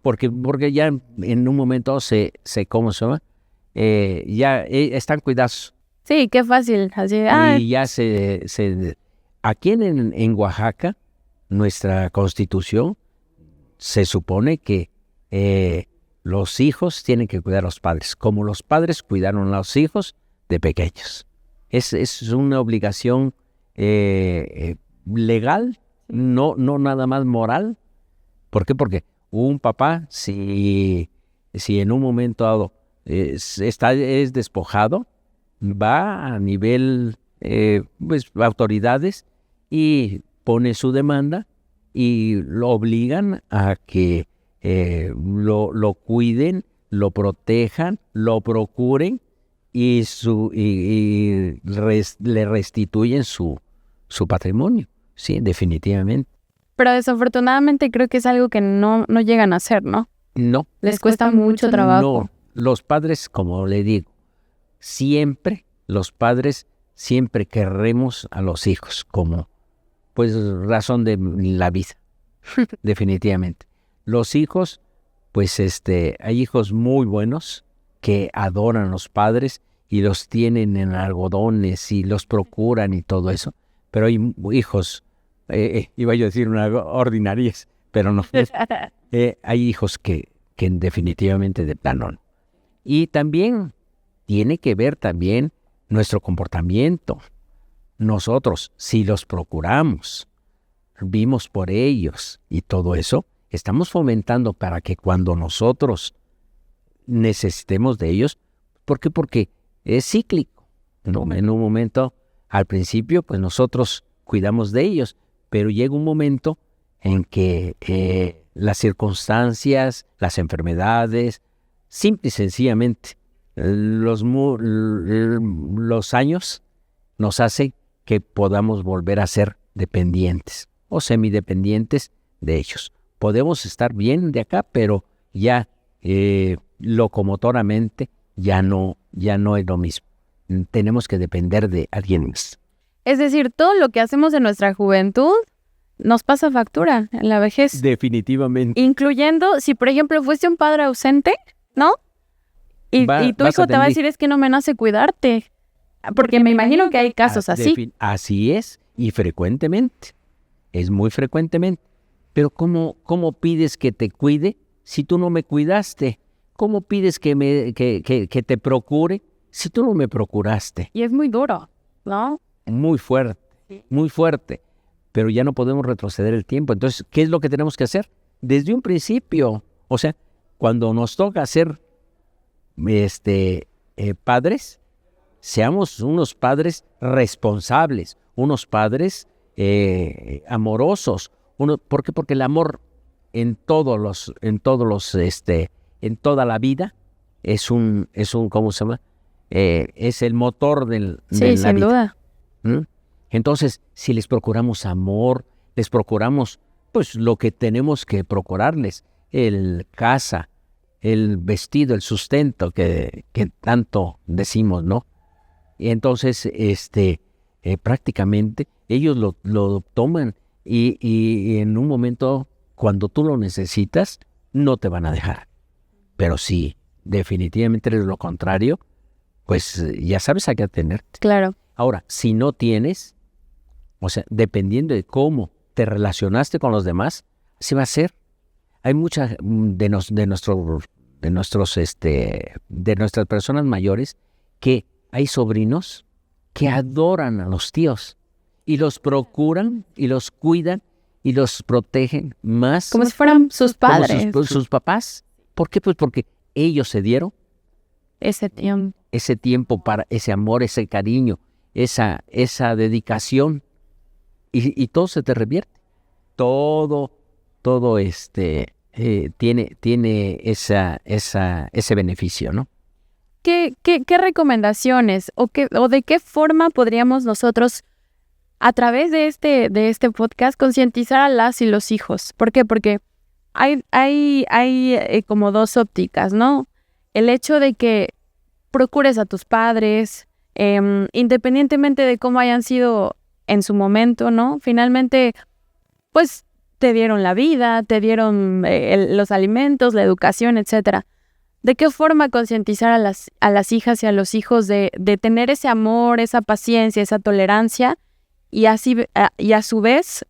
porque ya en un momento ¿cómo se llama? Ya están cuidados. Sí, qué fácil. Así, y ya aquí en Oaxaca, nuestra Constitución se supone que los hijos tienen que cuidar a los padres, como los padres cuidaron a los hijos de pequeños. Es una obligación legal, no nada más moral. ¿Por qué? Porque un papá, si en un momento dado es despojado, va a nivel autoridades y pone su demanda y lo obligan a que lo cuiden, lo protejan, lo procuren y le restituyen su patrimonio. Sí, definitivamente. Pero desafortunadamente creo que es algo que no llegan a hacer, ¿no? No. Les cuesta mucho trabajo. No, los padres, como le digo, los padres siempre querremos a los hijos como pues razón de la vida, definitivamente. Los hijos, pues hay hijos muy buenos que adoran a los padres y los tienen en algodones y los procuran y todo eso, pero hay hijos, iba yo a decir una ordinariez, pero no, hay hijos que definitivamente de plano no. Y también tiene que ver también nuestro comportamiento. Nosotros, si los procuramos, vimos por ellos y todo eso, estamos fomentando para que cuando nosotros necesitemos de ellos, ¿por qué? Porque es cíclico, ¿no? En un momento, al principio, pues nosotros cuidamos de ellos, pero llega un momento en que las circunstancias, las enfermedades, simple y sencillamente, los años nos hacen que podamos volver a ser dependientes o semidependientes de ellos. Podemos estar bien de acá, pero ya locomotoramente ya no es lo mismo. Tenemos que depender de alguien más. Es decir, todo lo que hacemos en nuestra juventud nos pasa factura en la vejez. Definitivamente. Incluyendo, si por ejemplo fuiste un padre ausente, ¿no? Y tu hijo te va a decir, es que no me nace cuidarte. Porque me imagino que hay casos así. Así es, y frecuentemente. Es muy frecuentemente. Pero ¿cómo pides que te cuide si tú no me cuidaste? ¿Cómo pides que te procure si tú no me procuraste? Y es muy duro, ¿no? Muy fuerte, muy fuerte. pero ya no podemos retroceder el tiempo. Entonces, ¿qué es lo que tenemos que hacer? Desde un principio, o sea, cuando nos toca ser padres, seamos unos padres responsables, unos padres amorosos. ¿Por qué? Porque el amor en toda la vida es un ¿cómo se llama? Es el motor de Sí, la sin vida. duda. ¿Mm? Entonces, si les procuramos amor, les procuramos pues lo que tenemos que procurarles, el casa, el vestido, el sustento que tanto decimos, ¿no? Y entonces, prácticamente ellos lo toman y en un momento, cuando tú lo necesitas, no te van a dejar. Pero si definitivamente eres lo contrario, pues ya sabes a qué atenerte. Claro. Ahora, si no tienes, o sea, dependiendo de cómo te relacionaste con los demás, así va a ser. Hay muchas de nuestras personas mayores que hay sobrinos que adoran a los tíos y los procuran y los cuidan y los protegen más Como si fueran sus como padres. sus papás. ¿Por qué? Pues porque ellos se dieron Ese tiempo. ese tiempo para ese amor, ese cariño, esa dedicación y todo se te revierte. Todo tiene ese beneficio, ¿no? ¿Qué recomendaciones o de qué forma podríamos nosotros, a través de este podcast, concientizar a las y los hijos? ¿Por qué? Porque hay como dos ópticas, ¿no? El hecho de que procures a tus padres, independientemente de cómo hayan sido en su momento, ¿no? Finalmente, pues te dieron la vida, te dieron los alimentos, la educación, etcétera. ¿De qué forma concientizar a las hijas y a los hijos de tener ese amor, esa paciencia, esa tolerancia? Y a su vez,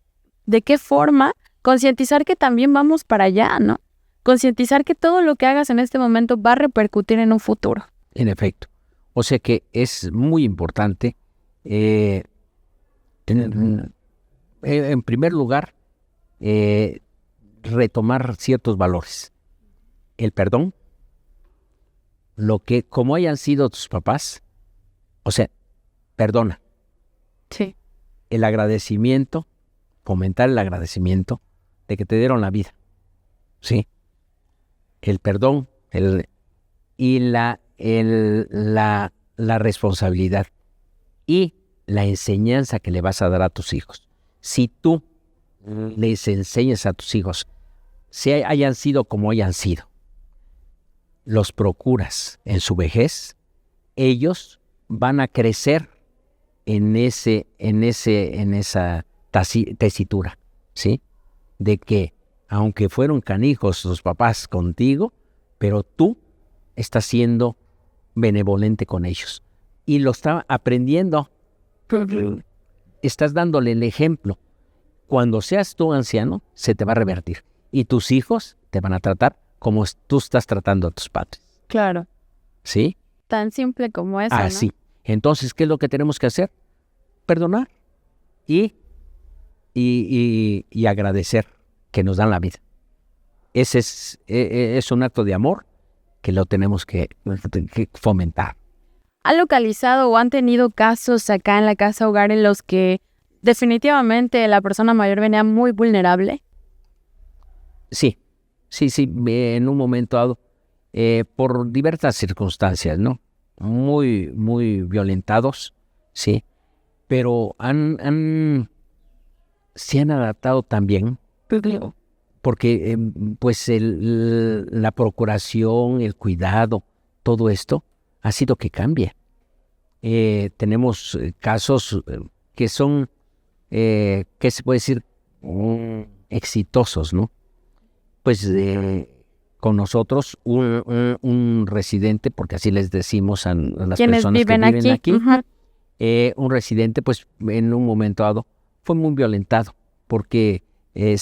¿de qué forma concientizar que también vamos para allá, ¿no? Concientizar que todo lo que hagas en este momento va a repercutir en un futuro. En efecto. O sea que es muy importante en primer lugar, retomar ciertos valores. El perdón, como hayan sido tus papás, o sea, perdona. Sí. El agradecimiento, fomentar el agradecimiento de que te dieron la vida. Sí. El perdón y la responsabilidad y la enseñanza que le vas a dar a tus hijos. Si tú les enseñas a tus hijos, si hayan sido como hayan sido, los procuras en su vejez, ellos van a crecer en esa tesitura, ¿sí? De que aunque fueron canijos sus papás contigo, pero tú estás siendo benevolente con ellos y lo está aprendiendo. Estás dándole el ejemplo. Cuando seas tú anciano, se te va a revertir y tus hijos te van a tratar como tú estás tratando a tus padres. Claro. ¿Sí? Tan simple como eso, ¿no? Así. Entonces, ¿qué es lo que tenemos que hacer? Perdonar y agradecer que nos dan la vida. Ese es un acto de amor que lo tenemos que fomentar. ¿Han localizado o han tenido casos acá en la casa hogar en los que definitivamente la persona mayor venía muy vulnerable? Sí, en un momento dado, por diversas circunstancias, ¿no? Muy, muy violentados, sí, pero se han adaptado también, porque pues la procuración, el cuidado, todo esto ha sido que cambia. Tenemos casos que son, ¿qué se puede decir? Exitosos, ¿no? Pues con nosotros un residente, porque así les decimos a las personas que viven aquí, uh-huh. Un residente pues en un momento dado fue muy violentado porque él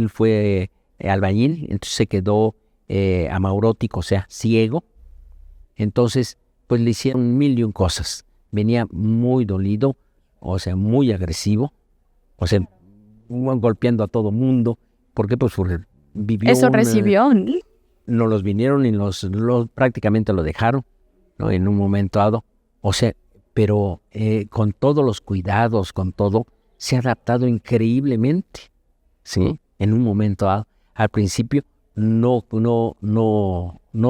fue albañil, entonces se quedó amaurótico, o sea, ciego. Entonces pues le hicieron 1000 y un cosas. Venía muy dolido, o sea, muy agresivo, o sea, golpeando a todo mundo. ¿Por qué? Pues porque vivió Eso recibió. no los vinieron y prácticamente lo dejaron, ¿no? En un momento dado. O sea, pero con todos los cuidados, con todo, se ha adaptado increíblemente, ¿sí? En un momento dado. Al principio no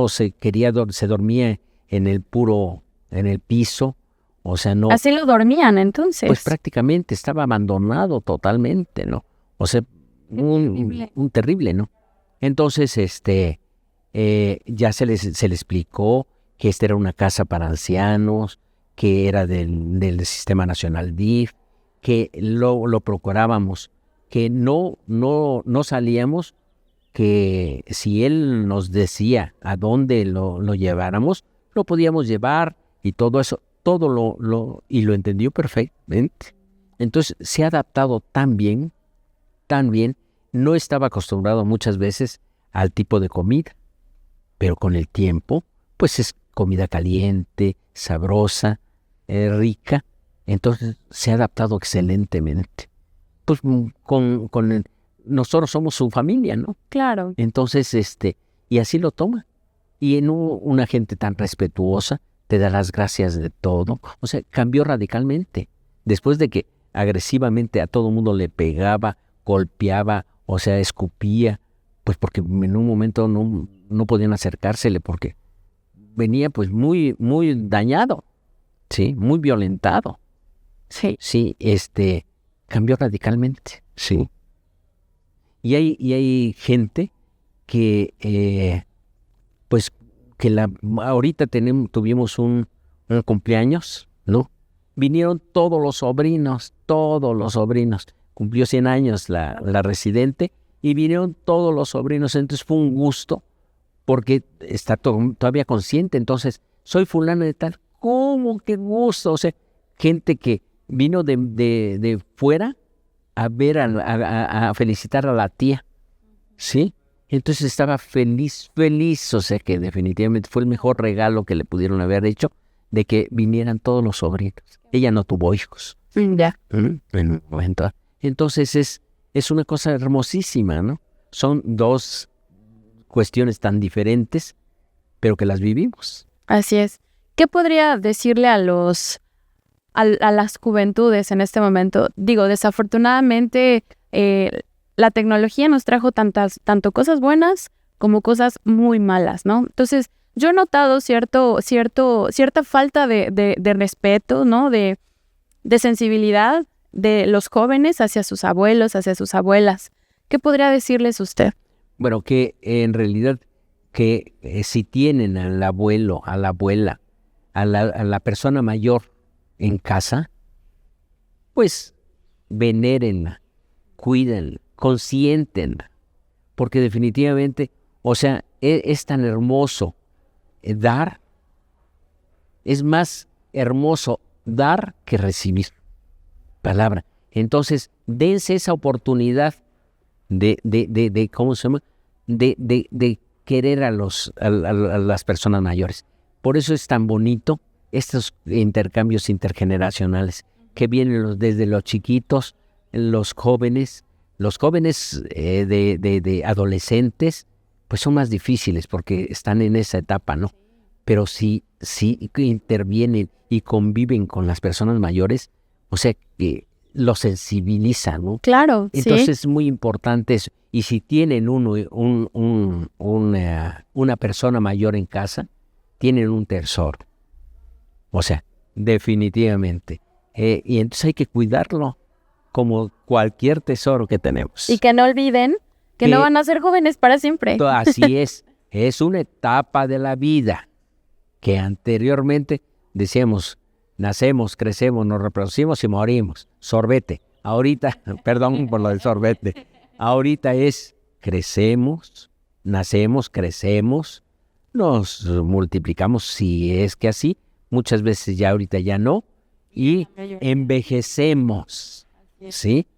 se quería, se dormía en el piso, o sea, no. Así lo dormían entonces. Pues prácticamente estaba abandonado totalmente, ¿no? O sea, un terrible, ¿no? Entonces, ya se le explicó que esta era una casa para ancianos, que era del Sistema Nacional DIF, que lo procurábamos, que no salíamos, que si él nos decía a dónde lo lleváramos, lo podíamos llevar y todo eso, y lo entendió perfectamente. Entonces se ha adaptado tan bien, no estaba acostumbrado muchas veces al tipo de comida, pero con el tiempo, pues es comida caliente, sabrosa, rica, entonces se ha adaptado excelentemente. Pues nosotros somos su familia, ¿no? Claro. Entonces, y así lo toma. Y en una gente tan respetuosa, te da las gracias de todo. O sea, cambió radicalmente. Después de que agresivamente a todo mundo le pegaba, golpeaba, o sea, escupía, pues porque en un momento no podían acercársele porque venía pues muy, muy dañado, ¿sí? Muy violentado. Sí. Sí, cambió radicalmente, sí. Y hay gente que, pues, ahorita tuvimos un cumpleaños, ¿no? Vinieron todos los sobrinos, cumplió 100 años la residente, y vinieron todos los sobrinos, entonces fue un gusto, porque está todavía consciente, entonces, soy fulana de tal, ¿cómo? ¡Qué gusto! O sea, gente que vino de fuera a ver, a felicitar a la tía, ¿sí? Entonces estaba feliz, o sea que definitivamente fue el mejor regalo que le pudieron haber hecho, de que vinieran todos los sobrinos. Ella no tuvo hijos. Ya. En un momento. Entonces es una cosa hermosísima, ¿no? Son dos cuestiones tan diferentes, pero que las vivimos. Así es. ¿Qué podría decirle a las juventudes en este momento? Digo, desafortunadamente la tecnología nos trajo tanto cosas buenas como cosas muy malas, ¿no? Entonces, yo he notado cierta falta de respeto, ¿no? De sensibilidad de los jóvenes hacia sus abuelos, hacia sus abuelas. ¿Qué podría decirles usted? Bueno, que en realidad que si tienen al abuelo, a la abuela, a la persona mayor en casa, pues venérenla, cuídenla, consiéntenla, porque definitivamente, o sea, es tan hermoso dar, es más hermoso dar que recibir. Palabra. Entonces, dense esa oportunidad de ¿cómo se llama? De querer a las personas mayores. Por eso es tan bonito estos intercambios intergeneracionales que vienen desde los chiquitos, los jóvenes de adolescentes, pues son más difíciles porque están en esa etapa, ¿no? Pero si intervienen y conviven con las personas mayores, o sea, que los sensibilizan, ¿no? Claro, Entonces sí. es muy importante eso. Y si tienen una persona mayor en casa, tienen un tesoro. O sea, definitivamente. Y entonces hay que cuidarlo como cualquier tesoro que tenemos. Y que no olviden que no van a ser jóvenes para siempre. Así es una etapa de la vida que anteriormente decíamos, nacemos, crecemos, nos reproducimos y morimos. Sorbete. Ahorita, perdón por lo del sorbete, ahorita es crecemos, nacemos, crecemos, nos multiplicamos, si es que así, muchas veces ya ahorita ya no, y envejecemos, ¿sí?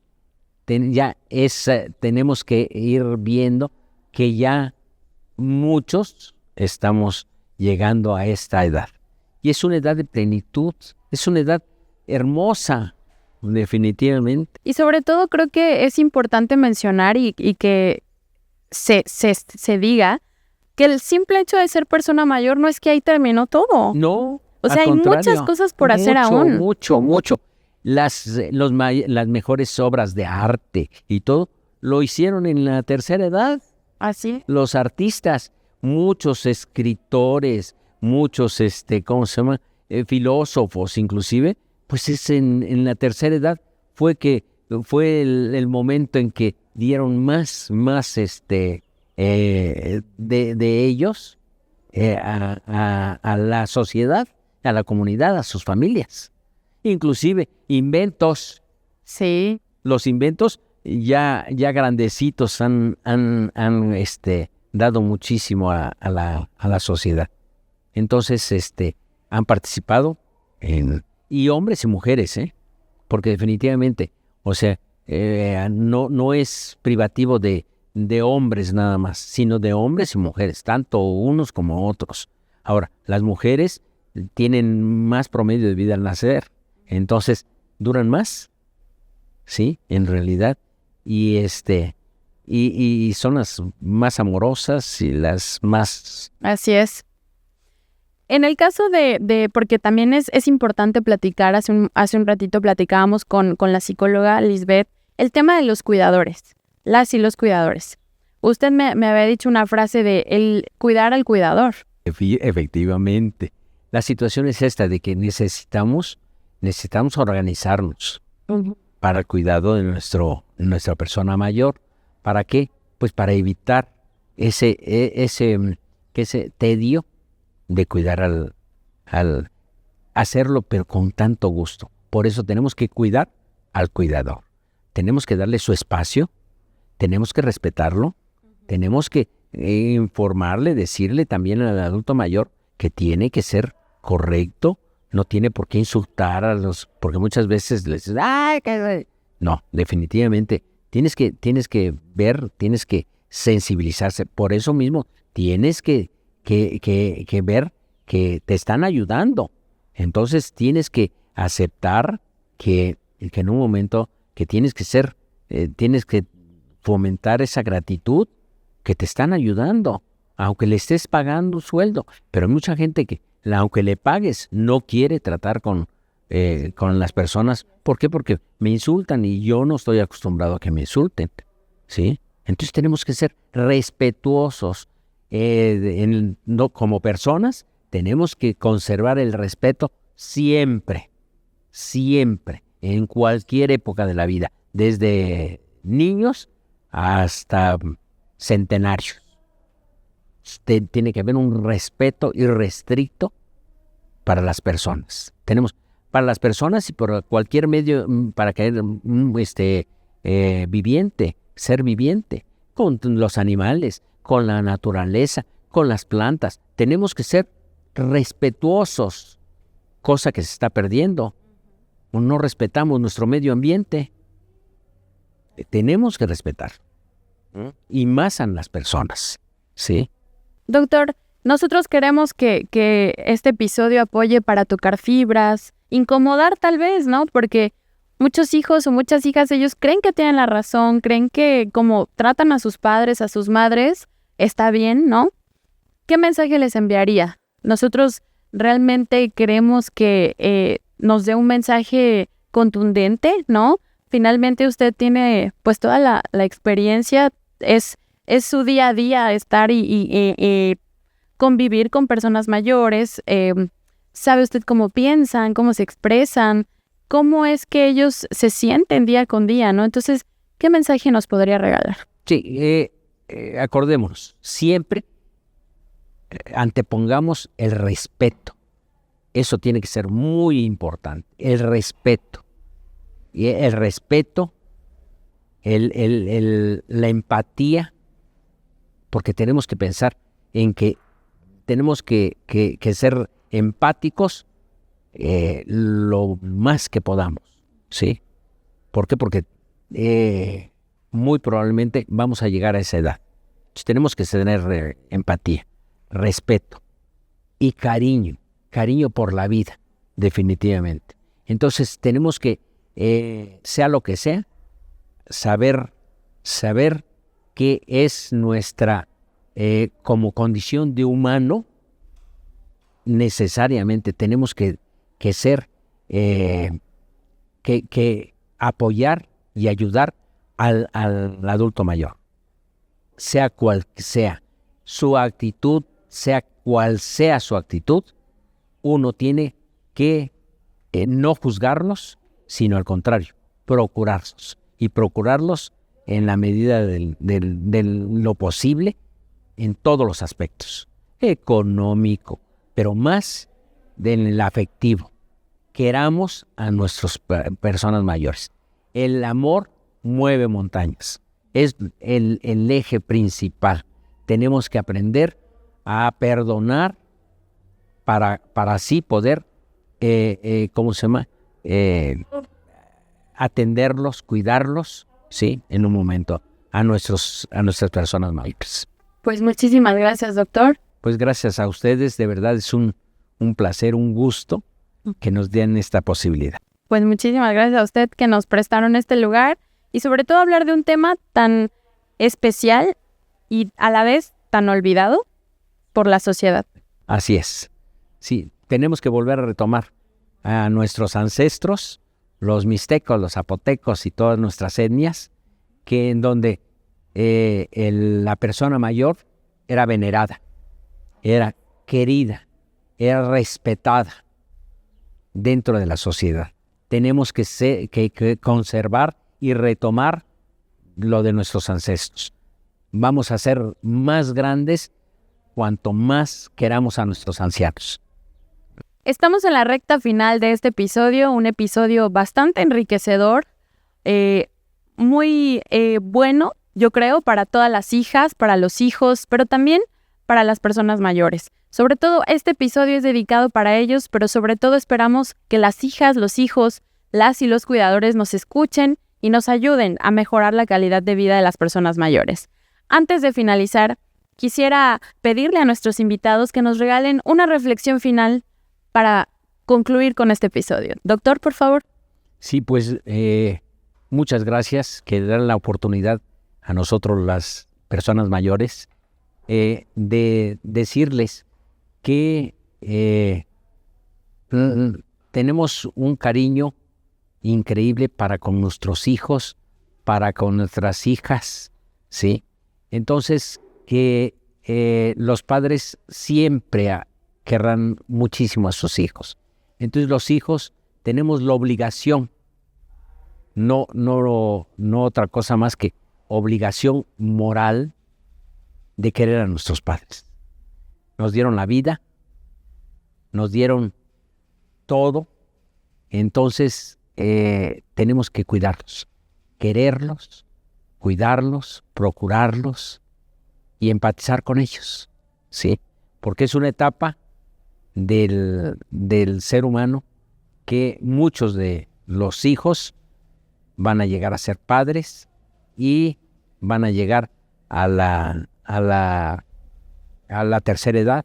Tenemos que ir viendo que ya muchos estamos llegando a esta edad. Y es una edad de plenitud, es una edad hermosa, definitivamente. Y sobre todo creo que es importante mencionar y que se diga que el simple hecho de ser persona mayor no es que ahí terminó todo. No, O sea, al hay muchas contrario, cosas por hacer aún. Mucho. Las mejores obras de arte y todo lo hicieron en la tercera edad. Así. Los artistas, muchos escritores, muchos, ¿cómo se llama? Filósofos inclusive, pues es en la tercera edad fue el momento en que dieron más de ellos a la sociedad, a la comunidad, a sus familias. Inclusive inventos. Sí. Los inventos ya grandecitos han dado muchísimo a la sociedad. Entonces, han participado y hombres y mujeres, porque definitivamente, o sea, no es privativo de hombres nada más, sino de hombres y mujeres, tanto unos como otros. Ahora, las mujeres tienen más promedio de vida al nacer, entonces duran más, sí, en realidad, y son las más amorosas y las más... Así es. En el caso porque también es importante platicar, hace un ratito platicábamos con la psicóloga Lisbeth, el tema de los cuidadores, las y los cuidadores. Usted me había dicho una frase de el cuidar al cuidador. Efectivamente. La situación es esta de que necesitamos organizarnos para el cuidado de nuestra persona mayor. ¿Para qué? Pues para evitar ese tedio de cuidar al hacerlo, pero con tanto gusto. Por eso tenemos que cuidar al cuidador. Tenemos que darle su espacio, tenemos que respetarlo, tenemos que informarle, decirle también al adulto mayor que tiene que ser correcto, no tiene por qué insultar porque muchas veces les dices, ¡ay! No, definitivamente, tienes que ver, tienes que sensibilizarse. Por eso mismo, tienes que ver que te están ayudando. Entonces tienes que aceptar que en un momento que tienes que fomentar esa gratitud, que te están ayudando, aunque le estés pagando un sueldo. Pero hay mucha gente que, aunque le pagues, no quiere tratar con las personas. ¿Por qué? Porque me insultan y yo no estoy acostumbrado a que me insulten, ¿sí? Entonces tenemos que ser respetuosos. No, como personas tenemos que conservar el respeto siempre, en cualquier época de la vida, desde niños hasta centenarios. Tiene que haber un respeto irrestricto para las personas. Para las personas y por cualquier medio, para que ser viviente, con los animales, con la naturaleza, con las plantas. Tenemos que ser respetuosos, cosa que se está perdiendo. No respetamos nuestro medio ambiente. Tenemos que respetar. Y más a las personas, ¿sí? Doctor, nosotros queremos que este episodio apoye para tocar fibras, incomodar tal vez, ¿no? Porque muchos hijos o muchas hijas, ellos creen que tienen la razón, creen que como tratan a sus padres, a sus madres, está bien, ¿no? ¿Qué mensaje les enviaría? Nosotros realmente queremos que nos dé un mensaje contundente, ¿no? Finalmente usted tiene pues toda la experiencia, es su día a día estar y convivir con personas mayores, sabe usted cómo piensan, cómo se expresan, cómo es que ellos se sienten día con día, ¿no? Entonces, ¿qué mensaje nos podría regalar? Sí, acordémonos, siempre antepongamos el respeto. Eso tiene que ser muy importante, el respeto. Y el respeto, la empatía, porque tenemos que pensar en que tenemos que ser empáticos lo más que podamos, ¿sí? ¿Por qué? Porque muy probablemente vamos a llegar a esa edad. Entonces, tenemos que tener empatía, respeto y cariño por la vida, definitivamente. Entonces tenemos que sea lo que sea, saber que es nuestra, como condición de humano, necesariamente tenemos que ser, que apoyar y ayudar al adulto mayor, sea cual sea su actitud, sea cual sea su actitud. Uno tiene que no juzgarlos, sino al contrario, procurarlos, y procurarlos en la medida de lo posible, en todos los aspectos, económico, pero más del afectivo. Queramos a nuestras personas mayores. El amor mueve montañas, es el eje principal. Tenemos que aprender a perdonar para así poder, atenderlos, cuidarlos, ¿sí? En un momento a nuestras personas mayores. Pues muchísimas gracias, doctor. Pues gracias a ustedes, de verdad es un placer, un gusto que nos den esta posibilidad. Pues muchísimas gracias a usted que nos prestaron este lugar y sobre todo hablar de un tema tan especial y a la vez tan olvidado por la sociedad. Así es. Sí, tenemos que volver a retomar a nuestros ancestros, los mixtecos, los zapotecos y todas nuestras etnias, que en donde la persona mayor era venerada, era querida, era respetada dentro de la sociedad. Tenemos que conservar y retomar lo de nuestros ancestros. Vamos a ser más grandes cuanto más queramos a nuestros ancianos. Estamos en la recta final de este episodio, un episodio bastante enriquecedor, muy bueno, yo creo, para todas las hijas, para los hijos, pero también para las personas mayores. Sobre todo, este episodio es dedicado para ellos, pero sobre todo esperamos que las hijas, los hijos, las y los cuidadores nos escuchen y nos ayuden a mejorar la calidad de vida de las personas mayores. Antes de finalizar, quisiera pedirle a nuestros invitados que nos regalen una reflexión final para concluir con este episodio. Doctor, por favor. Sí, pues muchas gracias que dan la oportunidad a nosotros, las personas mayores, de decirles que tenemos un cariño increíble para con nuestros hijos, para con nuestras hijas, ¿sí? Entonces, que los padres siempre querrán muchísimo a sus hijos. Entonces, los hijos tenemos la obligación, no otra cosa más que obligación moral de querer a nuestros padres. Nos dieron la vida, nos dieron todo, entonces tenemos que cuidarlos, quererlos, cuidarlos, procurarlos y empatizar con ellos, ¿sí? Porque es una etapa del ser humano que muchos de los hijos van a llegar a ser padres y van a llegar a la tercera edad,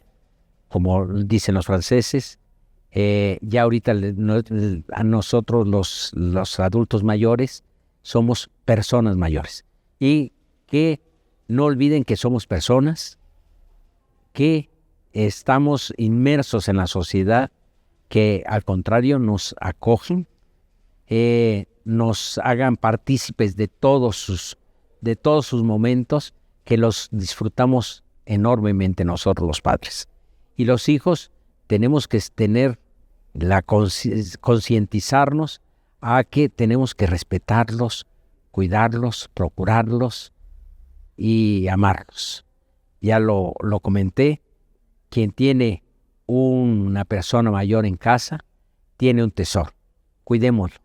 como dicen los franceses. Ya ahorita a nosotros los adultos mayores somos personas mayores, y que no olviden que somos personas, que estamos inmersos en la sociedad, que al contrario nos acogen, nos hagan partícipes de todos sus momentos, que los disfrutamos enormemente nosotros los padres. Y los hijos tenemos que tener concientizarnos a que tenemos que respetarlos, cuidarlos, procurarlos y amarlos. Ya lo comenté, quien tiene una persona mayor en casa tiene un tesoro. Cuidémoslo,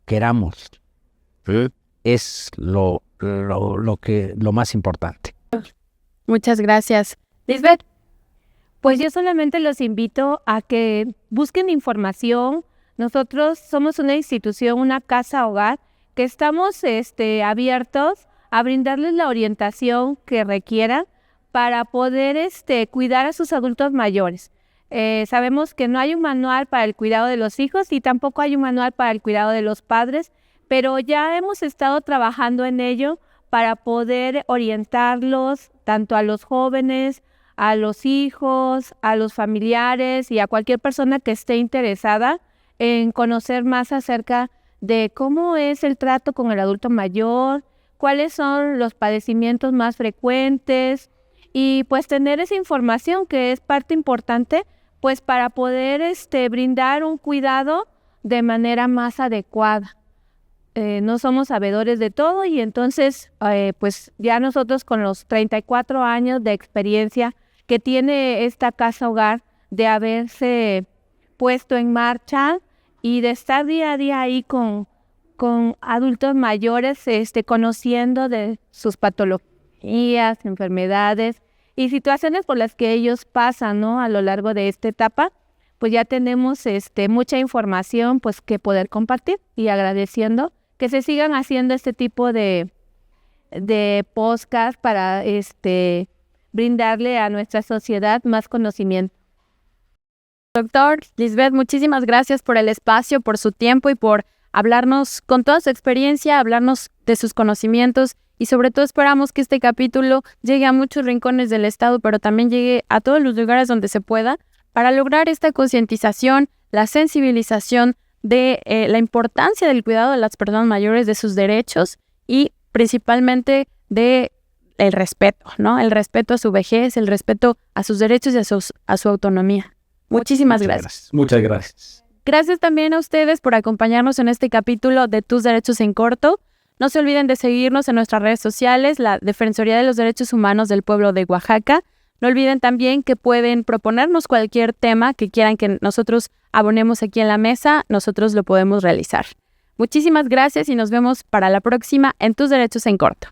querámoslo. Es lo más importante. Muchas gracias. Lisbeth. Pues yo solamente los invito a que busquen información. Nosotros somos una institución, una casa hogar, que estamos abiertos a brindarles la orientación que requieran para poder cuidar a sus adultos mayores. Sabemos que no hay un manual para el cuidado de los hijos y tampoco hay un manual para el cuidado de los padres, pero ya hemos estado trabajando en ello para poder orientarlos tanto a los jóvenes, a los hijos, a los familiares y a cualquier persona que esté interesada en conocer más acerca de cómo es el trato con el adulto mayor, cuáles son los padecimientos más frecuentes y pues tener esa información que es parte importante pues para poder brindar un cuidado de manera más adecuada. No somos sabedores de todo y entonces pues ya nosotros con los 34 años de experiencia que tiene esta casa hogar de haberse puesto en marcha y de estar día a día ahí con adultos mayores, conociendo de sus patologías, enfermedades y situaciones por las que ellos pasan, ¿no? A lo largo de esta etapa, pues ya tenemos mucha información pues que poder compartir y agradeciendo que se sigan haciendo este tipo de podcast para brindarle a nuestra sociedad más conocimiento. Doctor Lisbeth, muchísimas gracias por el espacio, por su tiempo y por hablarnos con toda su experiencia, hablarnos de sus conocimientos y sobre todo esperamos que este capítulo llegue a muchos rincones del estado, pero también llegue a todos los lugares donde se pueda para lograr esta concientización, la sensibilización de la importancia del cuidado de las personas mayores, de sus derechos y principalmente de el respeto, ¿no? El respeto a su vejez, el respeto a sus derechos y a su autonomía. Muchísimas gracias. Muchas gracias. Gracias también a ustedes por acompañarnos en este capítulo de Tus Derechos en Corto. No se olviden de seguirnos en nuestras redes sociales, la Defensoría de los Derechos Humanos del Pueblo de Oaxaca. No olviden también que pueden proponernos cualquier tema que quieran que nosotros abonemos aquí en la mesa, nosotros lo podemos realizar. Muchísimas gracias y nos vemos para la próxima en Tus Derechos en Corto.